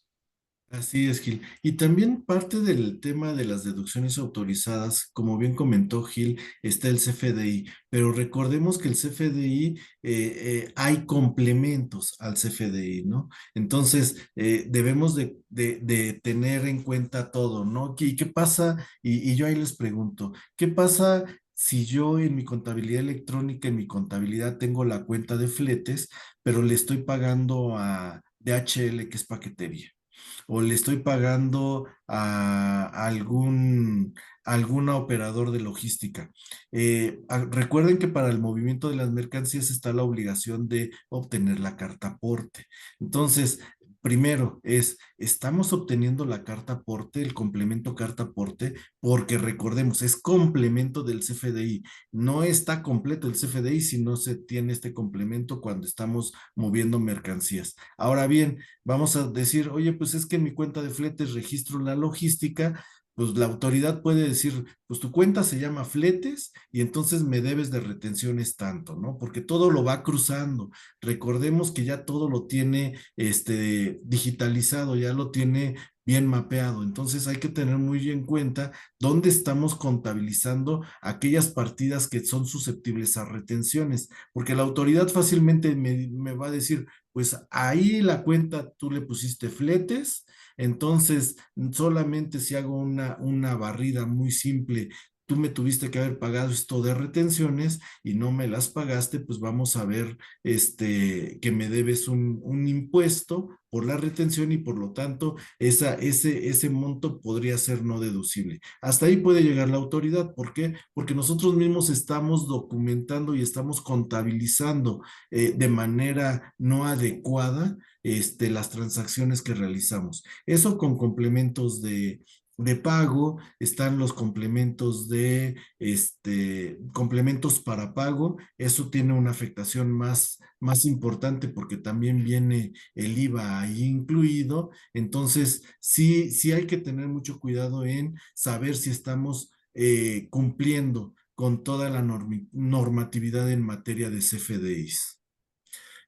Así es, Gil. Y también parte del tema de las deducciones autorizadas, como bien comentó Gil, está el CFDI, pero recordemos que el CFDI, hay complementos al CFDI, ¿no? Entonces, debemos de tener en cuenta todo, ¿no? ¿Qué pasa? Y yo ahí les pregunto, ¿qué pasa si yo en mi contabilidad electrónica, en mi contabilidad tengo la cuenta de fletes, pero le estoy pagando a DHL, que es paquetería? O le estoy pagando a algún operador de logística. Recuerden que para el movimiento de las mercancías está la obligación de obtener la carta aporte. Entonces, primero estamos obteniendo la carta aporte, el complemento carta aporte, porque recordemos, es complemento del CFDI. No está completo el CFDI si no se tiene este complemento cuando estamos moviendo mercancías. Ahora bien, vamos a decir, oye, pues es que en mi cuenta de fletes registro la logística, pues la autoridad puede decir, pues tu cuenta se llama fletes y entonces me debes de retenciones tanto, ¿no? Porque todo lo va cruzando. Recordemos que ya todo lo tiene digitalizado, ya lo tiene bien mapeado. Entonces hay que tener muy en cuenta dónde estamos contabilizando aquellas partidas que son susceptibles a retenciones, porque la autoridad fácilmente me va a decir, pues ahí la cuenta tú le pusiste fletes, entonces solamente si hago una barrida muy simple, tú me tuviste que haber pagado esto de retenciones y no me las pagaste, pues vamos a ver que me debes un impuesto por la retención y por lo tanto ese monto podría ser no deducible. Hasta ahí puede llegar la autoridad. ¿Por qué? Porque nosotros mismos estamos documentando y estamos contabilizando de manera no adecuada las transacciones que realizamos. Eso con complementos de pago, están los complementos complementos para pago, eso tiene una afectación más importante porque también viene el IVA ahí incluido, entonces sí hay que tener mucho cuidado en saber si estamos cumpliendo con toda la normatividad en materia de CFDIs.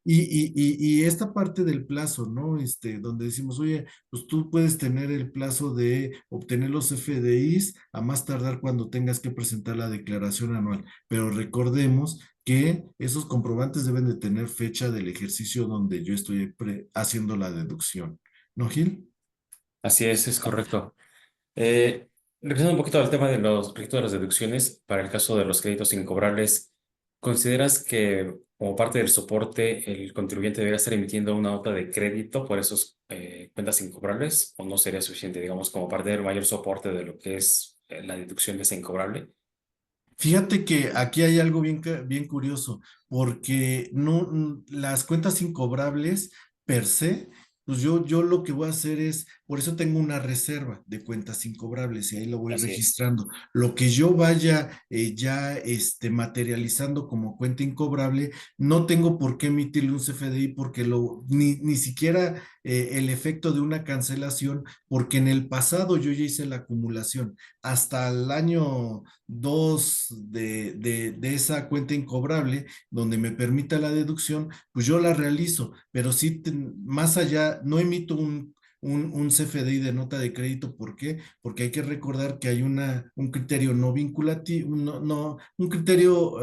Y esta parte del plazo, ¿no? Donde decimos, oye, pues tú puedes tener el plazo de obtener los FDIs a más tardar cuando tengas que presentar la declaración anual. Pero recordemos que esos comprobantes deben de tener fecha del ejercicio donde yo estoy haciendo la deducción. ¿No, Gil? Así es correcto. Eh, Regresando un poquito al tema de los requisitos de las deducciones, para el caso de los créditos incobrables, ¿consideras que como parte del soporte el contribuyente debería estar emitiendo una nota de crédito por esos cuentas incobrables o no sería suficiente, digamos, como parte del mayor soporte de lo que es la deducción de esa incobrable? Fíjate que aquí hay algo bien curioso, porque no, las cuentas incobrables per se pues yo lo que voy a hacer es, por eso tengo una reserva de cuentas incobrables y ahí lo voy Así es. registrando. Lo que yo vaya ya materializando como cuenta incobrable, no tengo por qué emitirle un CFDI porque ni siquiera el efecto de una cancelación, porque en el pasado yo ya hice la acumulación hasta el año 2 de esa cuenta incobrable, donde me permita la deducción, pues yo la realizo, pero sí, más allá, no emito un CFDI de nota de crédito. ¿Por qué? Porque hay que recordar que hay un criterio no vinculativo, un criterio,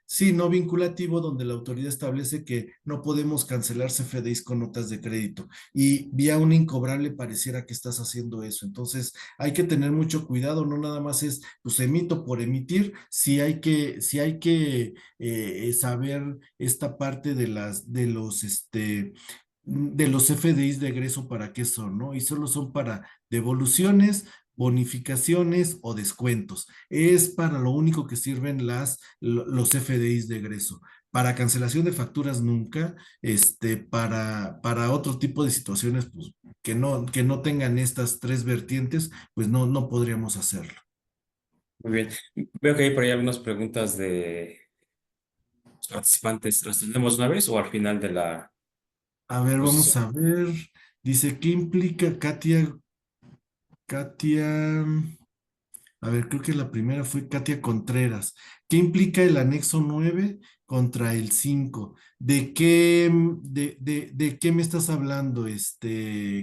sí, no vinculativo, donde la autoridad establece que no podemos cancelar CFDIs con notas de crédito. Y vía un incobrable pareciera que estás haciendo eso. Entonces, hay que tener mucho cuidado, no nada más es, pues emito por emitir, sí hay que saber esta parte de los FDIs de egreso, para qué son, ¿no? Y solo son para devoluciones, bonificaciones o descuentos. Es para lo único que sirven los FDIs de egreso. Para cancelación de facturas nunca, para otro tipo de situaciones, pues que no tengan estas tres vertientes, pues no podríamos hacerlo. Muy bien. Veo que hay por ahí algunas preguntas de los participantes. ¿Las tenemos una vez o al final de la A ver, vamos exposición? a ver. Dice, ¿qué implica Katia? A ver, creo que la primera fue Katia Contreras. ¿Qué implica el anexo 9 contra el 5? ¿De qué me estás hablando,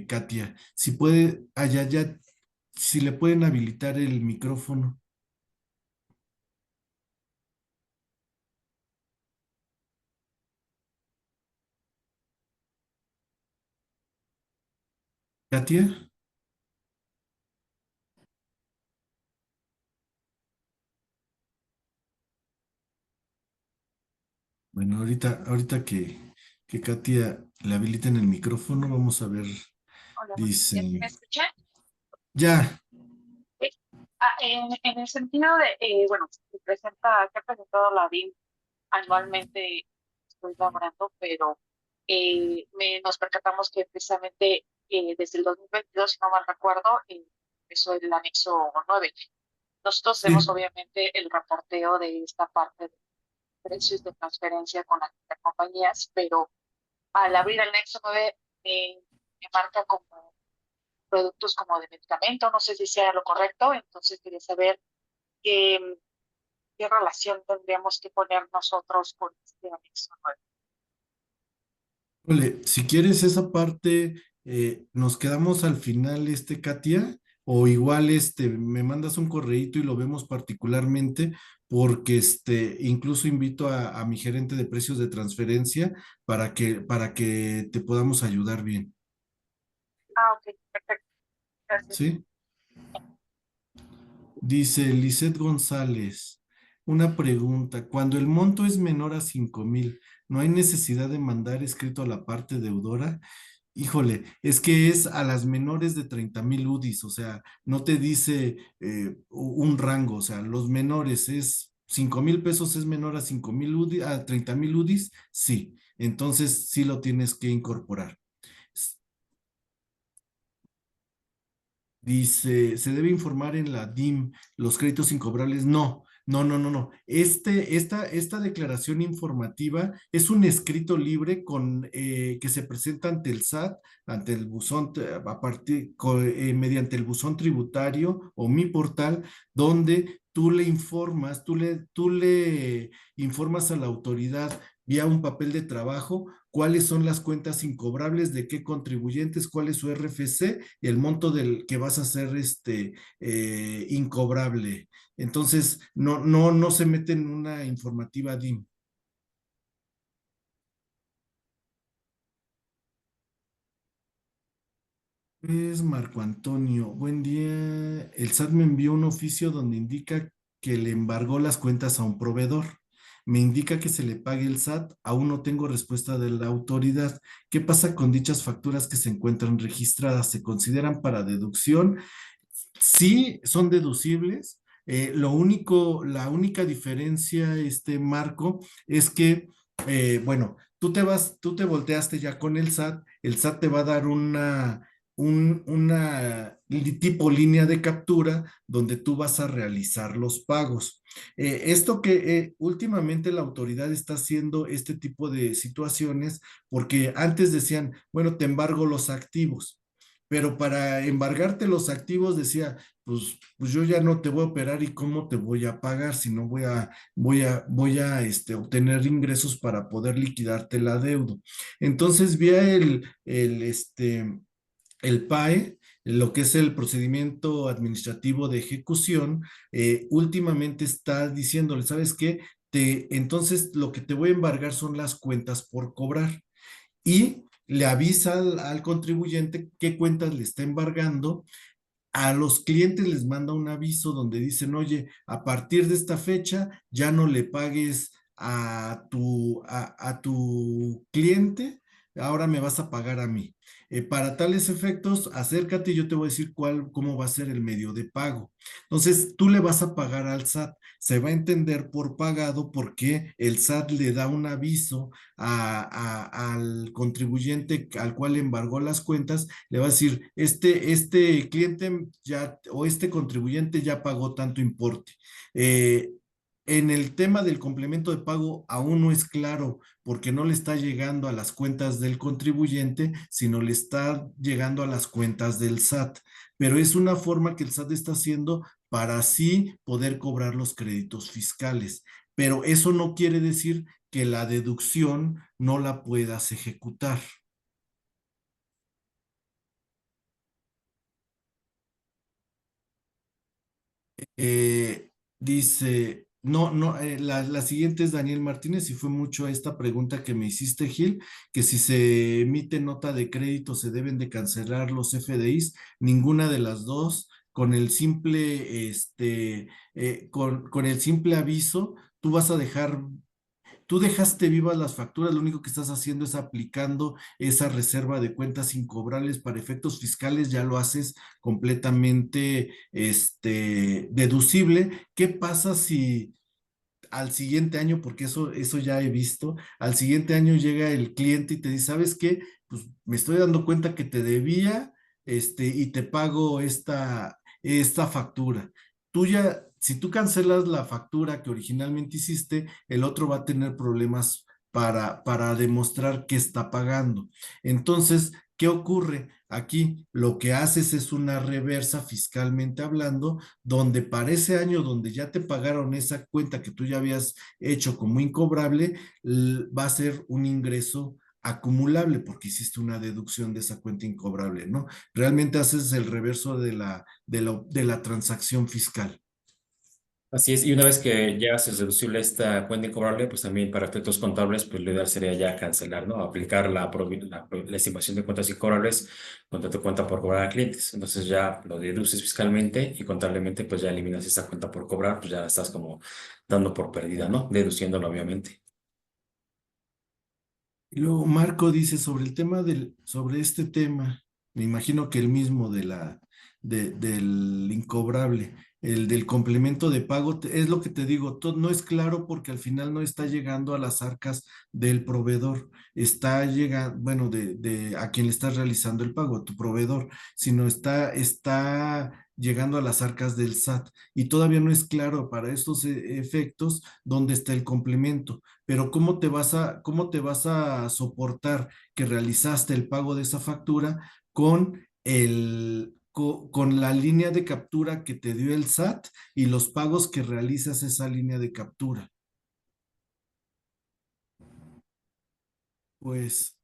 Katia? Si puede, si le pueden habilitar el micrófono. Katia, bueno, ahorita que Katia le habiliten el micrófono, vamos a ver, Hola, buenos días. dice, ¿Me escuchan? ya, Sí. En el sentido de, bueno, se ha presentado la BIM anualmente, estoy laborando, pero nos percatamos que precisamente desde el 2022, si no mal recuerdo, empezó el anexo 9. Nosotros hacemos sí, obviamente el reporteo de esta parte de precios de transferencia con las compañías, pero al abrir el anexo 9 me marca como productos como de medicamento, no sé si sea lo correcto, entonces quería saber qué, qué relación tendríamos que poner nosotros con este anexo nuevo. Ole, si quieres esa parte, nos quedamos al final, Katia, o igual, me mandas un correíto y lo vemos particularmente, porque incluso invito a mi gerente de precios de transferencia para que te podamos ayudar bien, Ah, ok, perfecto, gracias. ¿sí? Dice Lisette González, una pregunta, cuando el monto es menor a 5,000, ¿no hay necesidad de mandar escrito a la parte deudora? Híjole, es que es a las menores de 30,000 UDIs, o sea, no te dice un rango, o sea, los menores es 5,000 pesos, es menor a 5,000 UDIs, a 30,000 UDIs, sí, entonces sí lo tienes que incorporar. Dice, ¿se debe informar en la DIM los créditos incobrables? No. Esta declaración informativa es un escrito libre que se presenta ante el SAT, ante el buzón, mediante el buzón tributario o mi portal, donde tú le informas a la autoridad vía un papel de trabajo cuáles son las cuentas incobrables, de qué contribuyentes, cuál es su RFC y el monto del que vas a hacer incobrable. Entonces, no se mete en una informativa DIM. Es Marco Antonio, buen día. El SAT me envió un oficio donde indica que le embargó las cuentas a un proveedor. Me indica que se le pague el SAT. Aún no tengo respuesta de la autoridad. ¿Qué pasa con dichas facturas que se encuentran registradas? ¿Se consideran para deducción? Sí, son deducibles. La única diferencia, Marco, es que, bueno, tú te volteaste ya con el SAT te va a dar una tipo línea de captura donde tú vas a realizar los pagos. Esto que últimamente la autoridad está haciendo este tipo de situaciones porque antes decían, bueno, te embargo los activos, pero para embargarte los activos decía, pues yo ya no te voy a operar y cómo te voy a pagar si no voy a obtener ingresos para poder liquidarte la deuda. Entonces, vía el PAE, lo que es el procedimiento administrativo de ejecución, últimamente está diciéndole, ¿sabes qué? Entonces, lo que te voy a embargar son las cuentas por cobrar y le avisa al contribuyente qué cuentas le está embargando. A los clientes les manda un aviso donde dicen, oye, a partir de esta fecha ya no le pagues a tu cliente, ahora me vas a pagar a mí. Para tales efectos, acércate y yo te voy a decir cómo va a ser el medio de pago. Entonces, tú le vas a pagar al SAT. Se va a entender por pagado porque el SAT le da un aviso al contribuyente al cual embargó las cuentas, le va a decir, este cliente ya o este contribuyente ya pagó tanto importe. Eh, en el tema del complemento de pago aún no es claro porque no le está llegando a las cuentas del contribuyente, sino le está llegando a las cuentas del SAT. Pero es una forma que el SAT está haciendo para así poder cobrar los créditos fiscales. Pero eso no quiere decir que la deducción no la puedas ejecutar. Eh, dice, la siguiente es Daniel Martínez y fue mucho esta pregunta que me hiciste, Gil, que si se emite nota de crédito se deben de cancelar los FDIs, ninguna de las dos, con el simple, con el simple aviso, tú vas a dejar. Tú dejaste vivas las facturas, lo único que estás haciendo es aplicando esa reserva de cuentas incobrables para efectos fiscales, ya lo haces completamente deducible. ¿Qué pasa si al siguiente año, porque eso ya he visto, al siguiente año llega el cliente y te dice, ¿sabes qué? Pues me estoy dando cuenta que te debía, y te pago esta factura. Si tú cancelas la factura que originalmente hiciste, el otro va a tener problemas para demostrar que está pagando. Entonces, ¿qué ocurre? Aquí lo que haces es una reversa fiscalmente hablando donde para ese año donde ya te pagaron esa cuenta que tú ya habías hecho como incobrable, va a ser un ingreso acumulable porque hiciste una deducción de esa cuenta incobrable, ¿no? Realmente haces el reverso de la transacción fiscal. Así es, y una vez que ya se deducible esta cuenta incobrable, pues también para efectos contables, pues lo ideal sería ya cancelar, ¿no? Aplicar la estimación de cuentas incobrables contra tu cuenta por cobrar a clientes. Entonces ya lo deduces fiscalmente y contablemente, pues ya eliminas esta cuenta por cobrar, pues ya estás como dando por perdida, ¿no? Deduciéndolo, obviamente. Y luego Marco dice sobre sobre este tema, me imagino que el mismo del incobrable, el del complemento de pago, es lo que te digo, no es claro porque al final no está llegando a las arcas del proveedor, está llegando, bueno, a quien le estás realizando el pago, a tu proveedor, sino está llegando a las arcas del SAT y todavía no es claro para estos efectos dónde está el complemento. Pero cómo te vas a soportar que realizaste el pago de esa factura con la línea de captura que te dio el SAT y los pagos que realizas esa línea de captura? Pues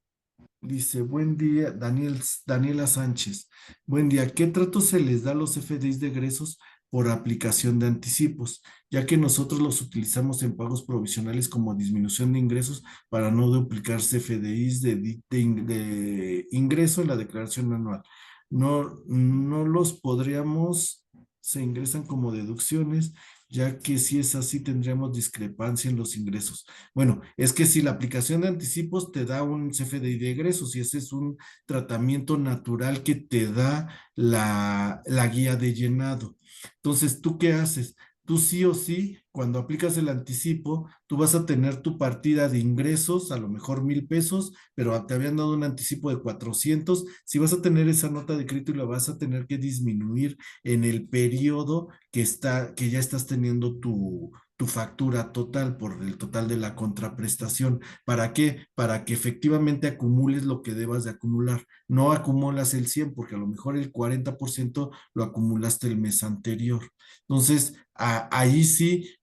dice, buen día, Daniela Sánchez. Buen día. ¿Qué trato se les da a los FDIs de egresos por aplicación de anticipos? Ya que nosotros los utilizamos en pagos provisionales como disminución de ingresos para no duplicarse FDIs de ingreso en la declaración anual. No los podríamos, se ingresan como deducciones, ya que si es así tendríamos discrepancia en los ingresos. Bueno, es que si la aplicación de anticipos te da un CFDI de egresos y ese es un tratamiento natural que te da la guía de llenado. Entonces, ¿tú qué haces? tú sí o sí, cuando aplicas el anticipo, tú vas a tener tu partida de ingresos, a lo mejor 1,000 pesos, pero te habían dado un anticipo de 400. Si vas a tener esa nota de crédito y la vas a tener que disminuir en el periodo que ya estás teniendo tu factura total por el total de la contraprestación. ¿Para qué? Para que efectivamente acumules lo que debas de acumular. No acumulas el 100 porque a lo mejor el 40% lo acumulaste el mes anterior. Entonces, ahí sí,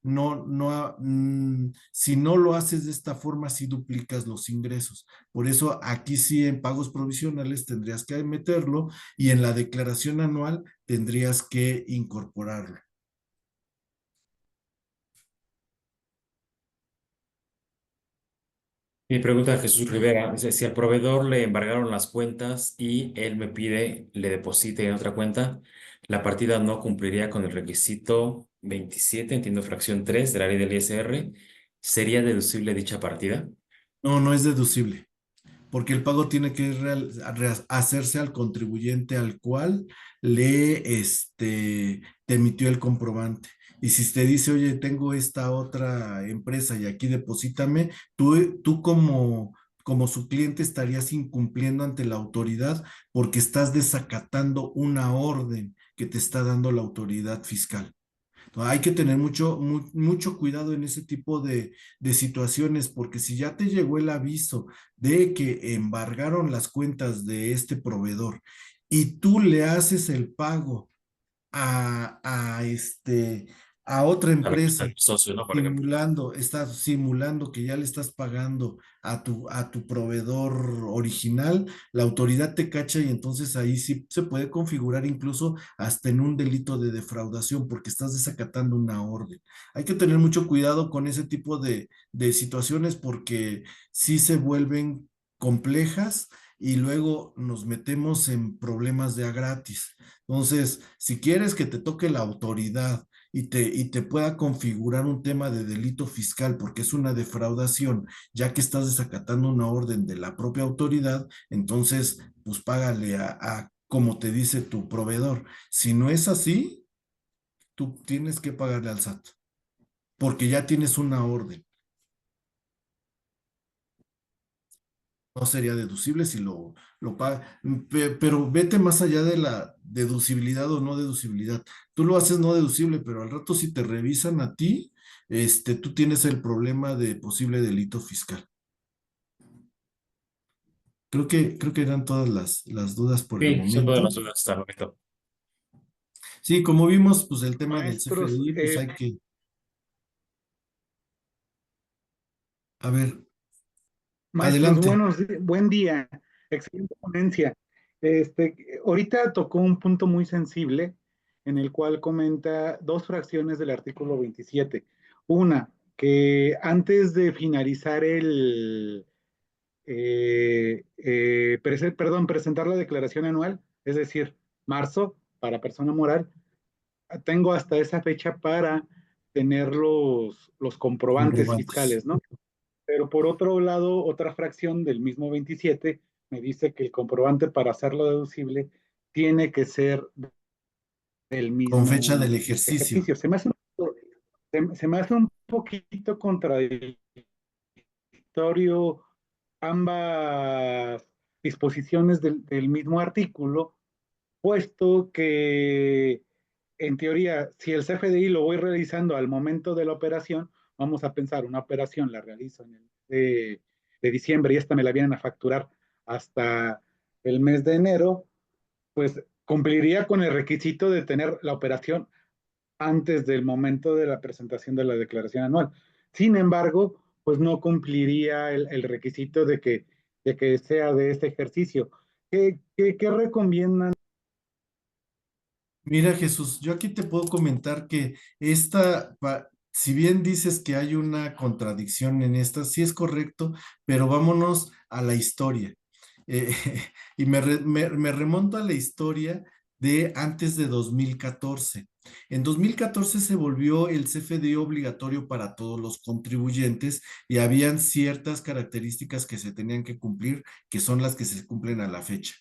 si no lo haces de esta forma, sí duplicas los ingresos. Por eso aquí sí en pagos provisionales tendrías que meterlo y en la declaración anual tendrías que incorporarlo. Mi pregunta a Jesús Rivera dice, si al proveedor le embargaron las cuentas y él me pide le deposite en otra cuenta, la partida no cumpliría con el requisito 27, entiendo fracción 3 de la ley del ISR, ¿sería deducible dicha partida? No, no es deducible, porque el pago tiene que hacerse al contribuyente al cual te emitió el comprobante. Y si te dice, oye, tengo esta otra empresa y aquí deposítame, tú como su cliente estarías incumpliendo ante la autoridad porque estás desacatando una orden que te está dando la autoridad fiscal. Hay que tener mucho cuidado en ese tipo de situaciones, porque si ya te llegó el aviso de que embargaron las cuentas de este proveedor y tú le haces el pago a, a, este, a otra empresa Al socio, ¿no? Por ejemplo. estás simulando que ya le estás pagando a tu proveedor original, la autoridad te cacha y entonces ahí sí se puede configurar incluso hasta en un delito de defraudación porque estás desacatando una orden. Hay que tener mucho cuidado con ese tipo de situaciones porque sí se vuelven complejas y luego nos metemos en problemas de a gratis. Entonces, si quieres que te toque la autoridad y te pueda configurar un tema de delito fiscal porque es una defraudación, ya que estás desacatando una orden de la propia autoridad, entonces, pues págale como te dice tu proveedor. Si no es así, tú tienes que pagarle al SAT porque ya tienes una orden. No sería deducible si lo paga, pero vete más allá de la deducibilidad o no deducibilidad. Tú lo haces no deducible, pero al rato si te revisan a ti, tú tienes el problema de posible delito fiscal. Creo que eran todas las dudas por el Sí, son todas momento. las dudas hasta el momento. Sí, como vimos, pues el tema del Maestros, CFDI, pues hay que, a ver, maestros, adelante. buen día, excelente ponencia. Ahorita tocó un punto muy sensible en el cual comenta dos fracciones del artículo 27. Una, que antes de finalizar presentar la declaración anual, es decir, marzo para persona moral, tengo hasta esa fecha para tener los comprobantes Comprobantes. fiscales, ¿no? Pero por otro lado, otra fracción del mismo 27 me dice que el comprobante para hacerlo deducible tiene que ser del Con fecha del mismo ejercicio. ejercicio. Se me hace un poquito contradictorio ambas disposiciones del mismo artículo, puesto que en teoría, si el CFDI lo voy realizando al momento de la operación, vamos a pensar, una operación la realizo en el de diciembre y esta me la vienen a facturar hasta el mes de enero, pues cumpliría con el requisito de tener la operación antes del momento de la presentación de la declaración anual. Sin embargo, pues no cumpliría el requisito de que sea de este ejercicio. ¿Qué recomiendan? Mira, Jesús, yo aquí te puedo comentar que si bien dices que hay una contradicción en esta, sí es correcto, pero vámonos a la historia. Eh, y me remonto a la historia de antes de 2014. En 2014 se volvió el CFDI obligatorio para todos los contribuyentes y habían ciertas características que se tenían que cumplir, que son las que se cumplen a la fecha.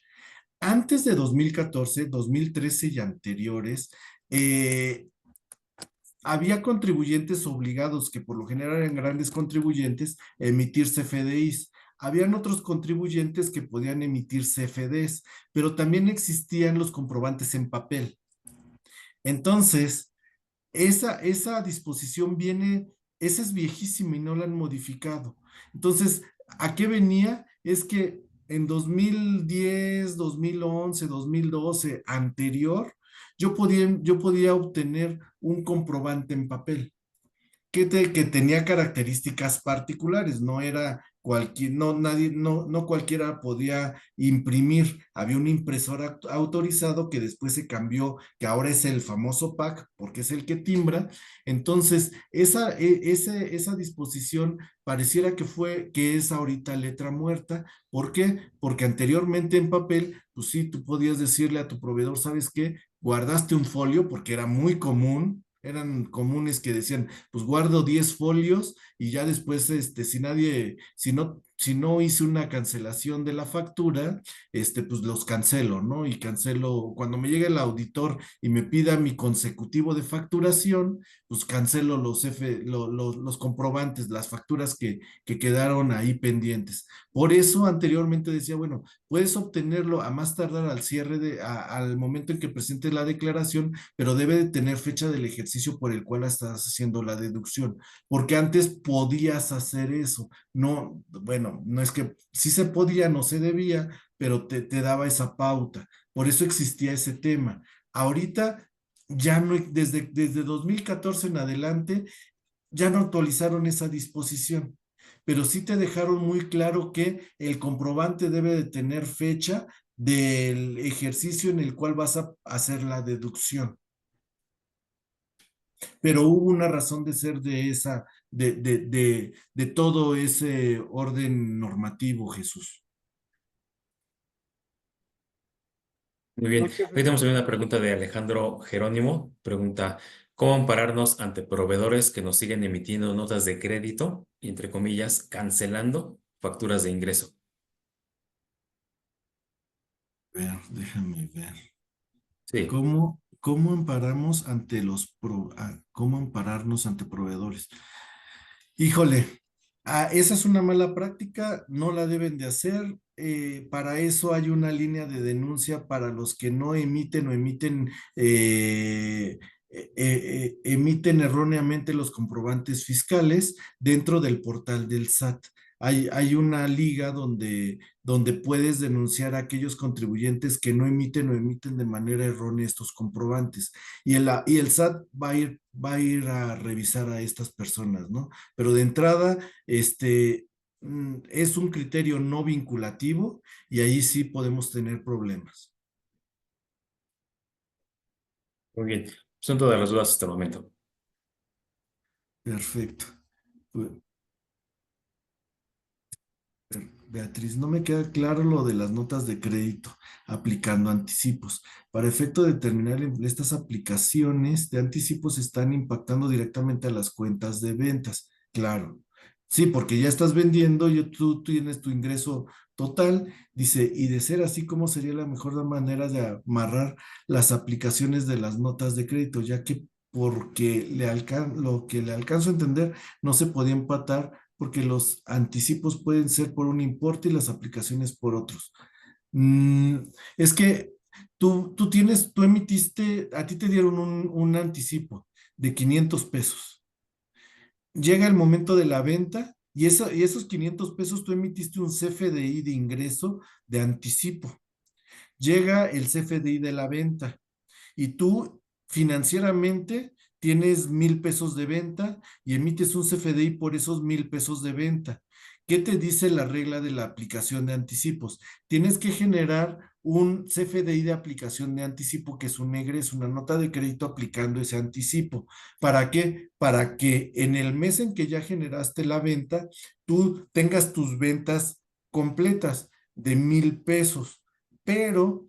Antes de 2014, 2013 y anteriores, eh, había contribuyentes obligados, que por lo general eran grandes contribuyentes, a emitir CFDIs. Habían otros contribuyentes que podían emitir CFDs, pero también existían los comprobantes en papel. Entonces, esa disposición viene, esa es viejísima y no la han modificado. Entonces, ¿a qué venía? Es que en 2010, 2011, 2012, anterior, yo podía obtener un comprobante en papel que tenía características particulares, no era cualquier, no, nadie, no cualquiera podía imprimir. Había un impresor autorizado que después se cambió, que ahora es el famoso PAC, porque es el que timbra. Entonces, esa disposición pareciera que es ahorita letra muerta. ¿Por qué? Porque anteriormente en papel, pues sí, tú podías decirle a tu proveedor, ¿sabes qué? Guardaste un folio, porque era muy común, eran comunes que decían, pues guardo 10 folios y ya después, si no hice una cancelación de la factura, pues los cancelo, ¿no? Y cancelo, cuando me llegue el auditor y me pida mi consecutivo de facturación, pues cancelo los comprobantes, las facturas que quedaron ahí pendientes. Por eso anteriormente decía, bueno, puedes obtenerlo a más tardar al al momento en que presentes la declaración, pero debe de tener fecha del ejercicio por el cual estás haciendo la deducción, porque antes podías hacer eso. No, bueno, no es que sí se podía, no se debía, pero te daba esa pauta. Por eso existía ese tema. Ahorita ya no, desde 2014 en adelante, ya no actualizaron esa disposición, pero sí te dejaron muy claro que el comprobante debe de tener fecha del ejercicio en el cual vas a hacer la deducción. Pero hubo una razón de ser de todo ese orden normativo, Jesús. Muy bien. Muchas Hoy tenemos una pregunta de Alejandro Jerónimo. Pregunta, ¿cómo ampararnos ante proveedores que nos siguen emitiendo notas de crédito y, entre comillas, cancelando facturas de ingreso? Déjame ver. Sí. ¿Cómo amparamos ante cómo ampararnos ante proveedores? Híjole, esa es una mala práctica, no la deben de hacer. Para eso hay una línea de denuncia para los que no emiten o emiten erróneamente los comprobantes fiscales dentro del portal del SAT. Hay una liga donde puedes denunciar a aquellos contribuyentes que no emiten o emiten de manera errónea estos comprobantes. Y el SAT va a ir a revisar a estas personas, ¿no? Pero de entrada, es un criterio no vinculativo y ahí sí podemos tener problemas. Muy bien. Son todas las dudas hasta el momento. Perfecto. Pues, Beatriz, no me queda claro lo de las notas de crédito aplicando anticipos. Para efecto de determinar estas aplicaciones de anticipos están impactando directamente a las cuentas de ventas. Claro. Sí, porque ya estás vendiendo y tú tienes tu ingreso total. Dice, y de ser así, ¿cómo sería la mejor manera de amarrar las aplicaciones de las notas de crédito? Ya que porque lo que le alcanzo a entender no se podía empatar porque los anticipos pueden ser por un importe y las aplicaciones por otros. Mm, es que tú emitiste, a ti te dieron un anticipo de 500 pesos. Llega el momento de la venta y esos 500 pesos tú emitiste un CFDI de ingreso de anticipo. Llega el CFDI de la venta y tú financieramente tienes 1,000 pesos de venta y emites un CFDI por esos 1,000 pesos de venta. ¿Qué te dice la regla de la aplicación de anticipos? Tienes que generar un CFDI de aplicación de anticipo, que es un egreso, una nota de crédito aplicando ese anticipo. ¿Para qué? Para que en el mes en que ya generaste la venta, tú tengas tus ventas completas de 1,000 pesos, pero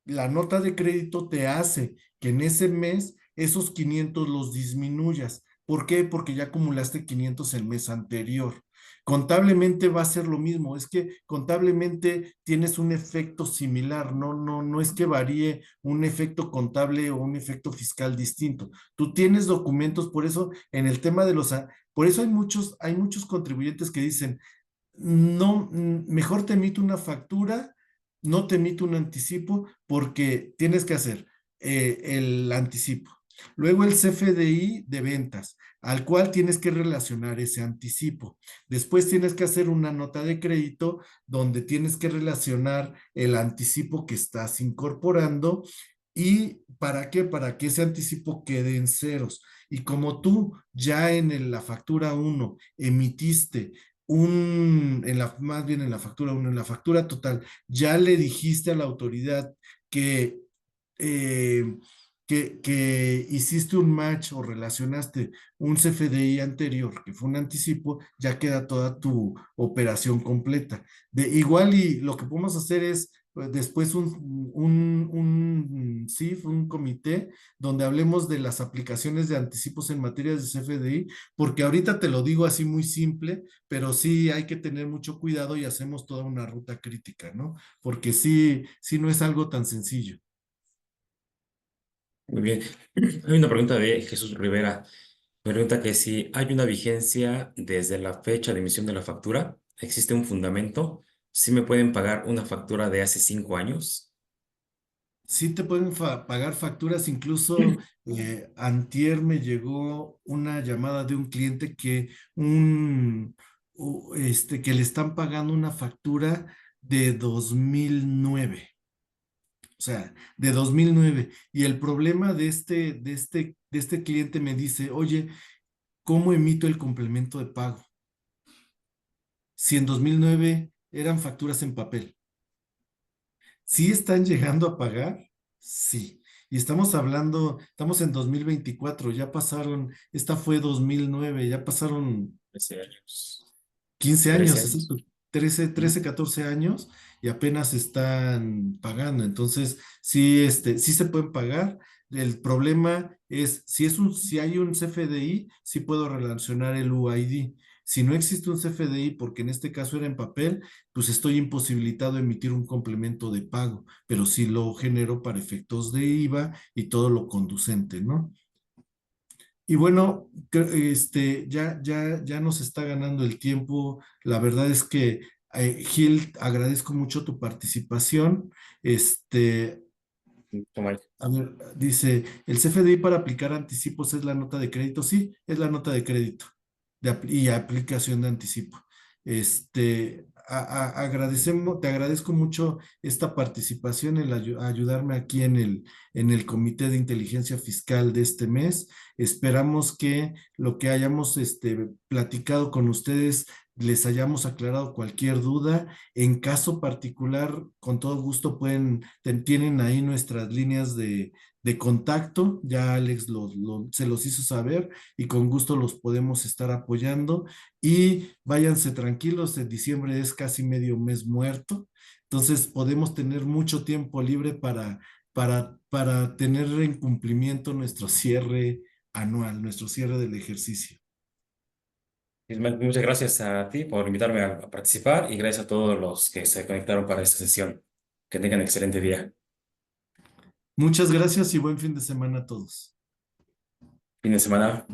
la nota de crédito te hace que en ese mes esos 500 los disminuyas. ¿Por qué? Porque ya acumulaste 500 el mes anterior. Contablemente va a ser lo mismo, es que contablemente tienes un efecto similar, no es que varíe un efecto contable o un efecto fiscal distinto. Tú tienes documentos, por eso en el tema de por eso hay muchos contribuyentes que dicen, no, mejor te emito una factura, no te emito un anticipo, porque tienes que hacer el anticipo. Luego el CFDI de ventas, al cual tienes que relacionar ese anticipo. Después tienes que hacer una nota de crédito donde tienes que relacionar el anticipo que estás incorporando. ¿Y para qué? Para que ese anticipo quede en ceros. Y como tú ya la factura 1 emitiste más bien en la factura 1, en la factura total, ya le dijiste a la autoridad que, eh, que hiciste un match o relacionaste un CFDI anterior, que fue un anticipo, ya queda toda tu operación completa. Igual y lo que podemos hacer es después un CIF, un comité, donde hablemos de las aplicaciones de anticipos en materia de CFDI, porque ahorita te lo digo así muy simple, pero sí hay que tener mucho cuidado y hacemos toda una ruta crítica, ¿no? Porque sí no es algo tan sencillo. Muy bien. Hay una pregunta de Jesús Rivera. Me pregunta que si hay una vigencia desde la fecha de emisión de la factura, ¿existe un fundamento? ¿Si me pueden pagar una factura de hace 5 años? Sí te pueden pagar facturas, incluso antier me llegó una llamada de un cliente que le están pagando una factura de 2009, o sea, de 2009. Y el problema de este cliente me dice, oye, ¿cómo emito el complemento de pago? Si en 2009 eran facturas en papel. ¿Sí están llegando a pagar? Sí. Y estamos en 2024, ya pasaron, esta fue 2009, ya pasaron 13 años. 15 13 años, años. exacto, 13, 14 años y apenas están pagando. Entonces, sí se pueden pagar. El problema es, si hay un CFDI, sí puedo relacionar el UID. Si no existe un CFDI, porque en este caso era en papel, pues estoy imposibilitado de emitir un complemento de pago, pero sí lo genero para efectos de IVA y todo lo conducente, ¿no? Y bueno, ya nos está ganando el tiempo. La verdad es que, Gil, agradezco mucho tu participación. Este, Toma. a ver, dice, ¿el CFDI para aplicar anticipos es la nota de crédito? Sí, es la nota de crédito y aplicación de anticipo. Te agradezco mucho esta participación, ayudarme aquí en el Comité de Inteligencia Fiscal de este mes. Esperamos que lo que hayamos platicado con ustedes les hayamos aclarado cualquier duda. En caso particular, con todo gusto tienen ahí nuestras líneas de contacto. Ya Alex se los hizo saber y con gusto los podemos estar apoyando. Y váyanse tranquilos, en diciembre es casi medio mes muerto, entonces podemos tener mucho tiempo libre para tener en cumplimiento nuestro cierre anual, nuestro cierre del ejercicio. Ismael, muchas gracias a ti por invitarme a participar y gracias a todos los que se conectaron para esta sesión. Que tengan un excelente día. Muchas gracias y buen fin de semana a todos. Fin de semana.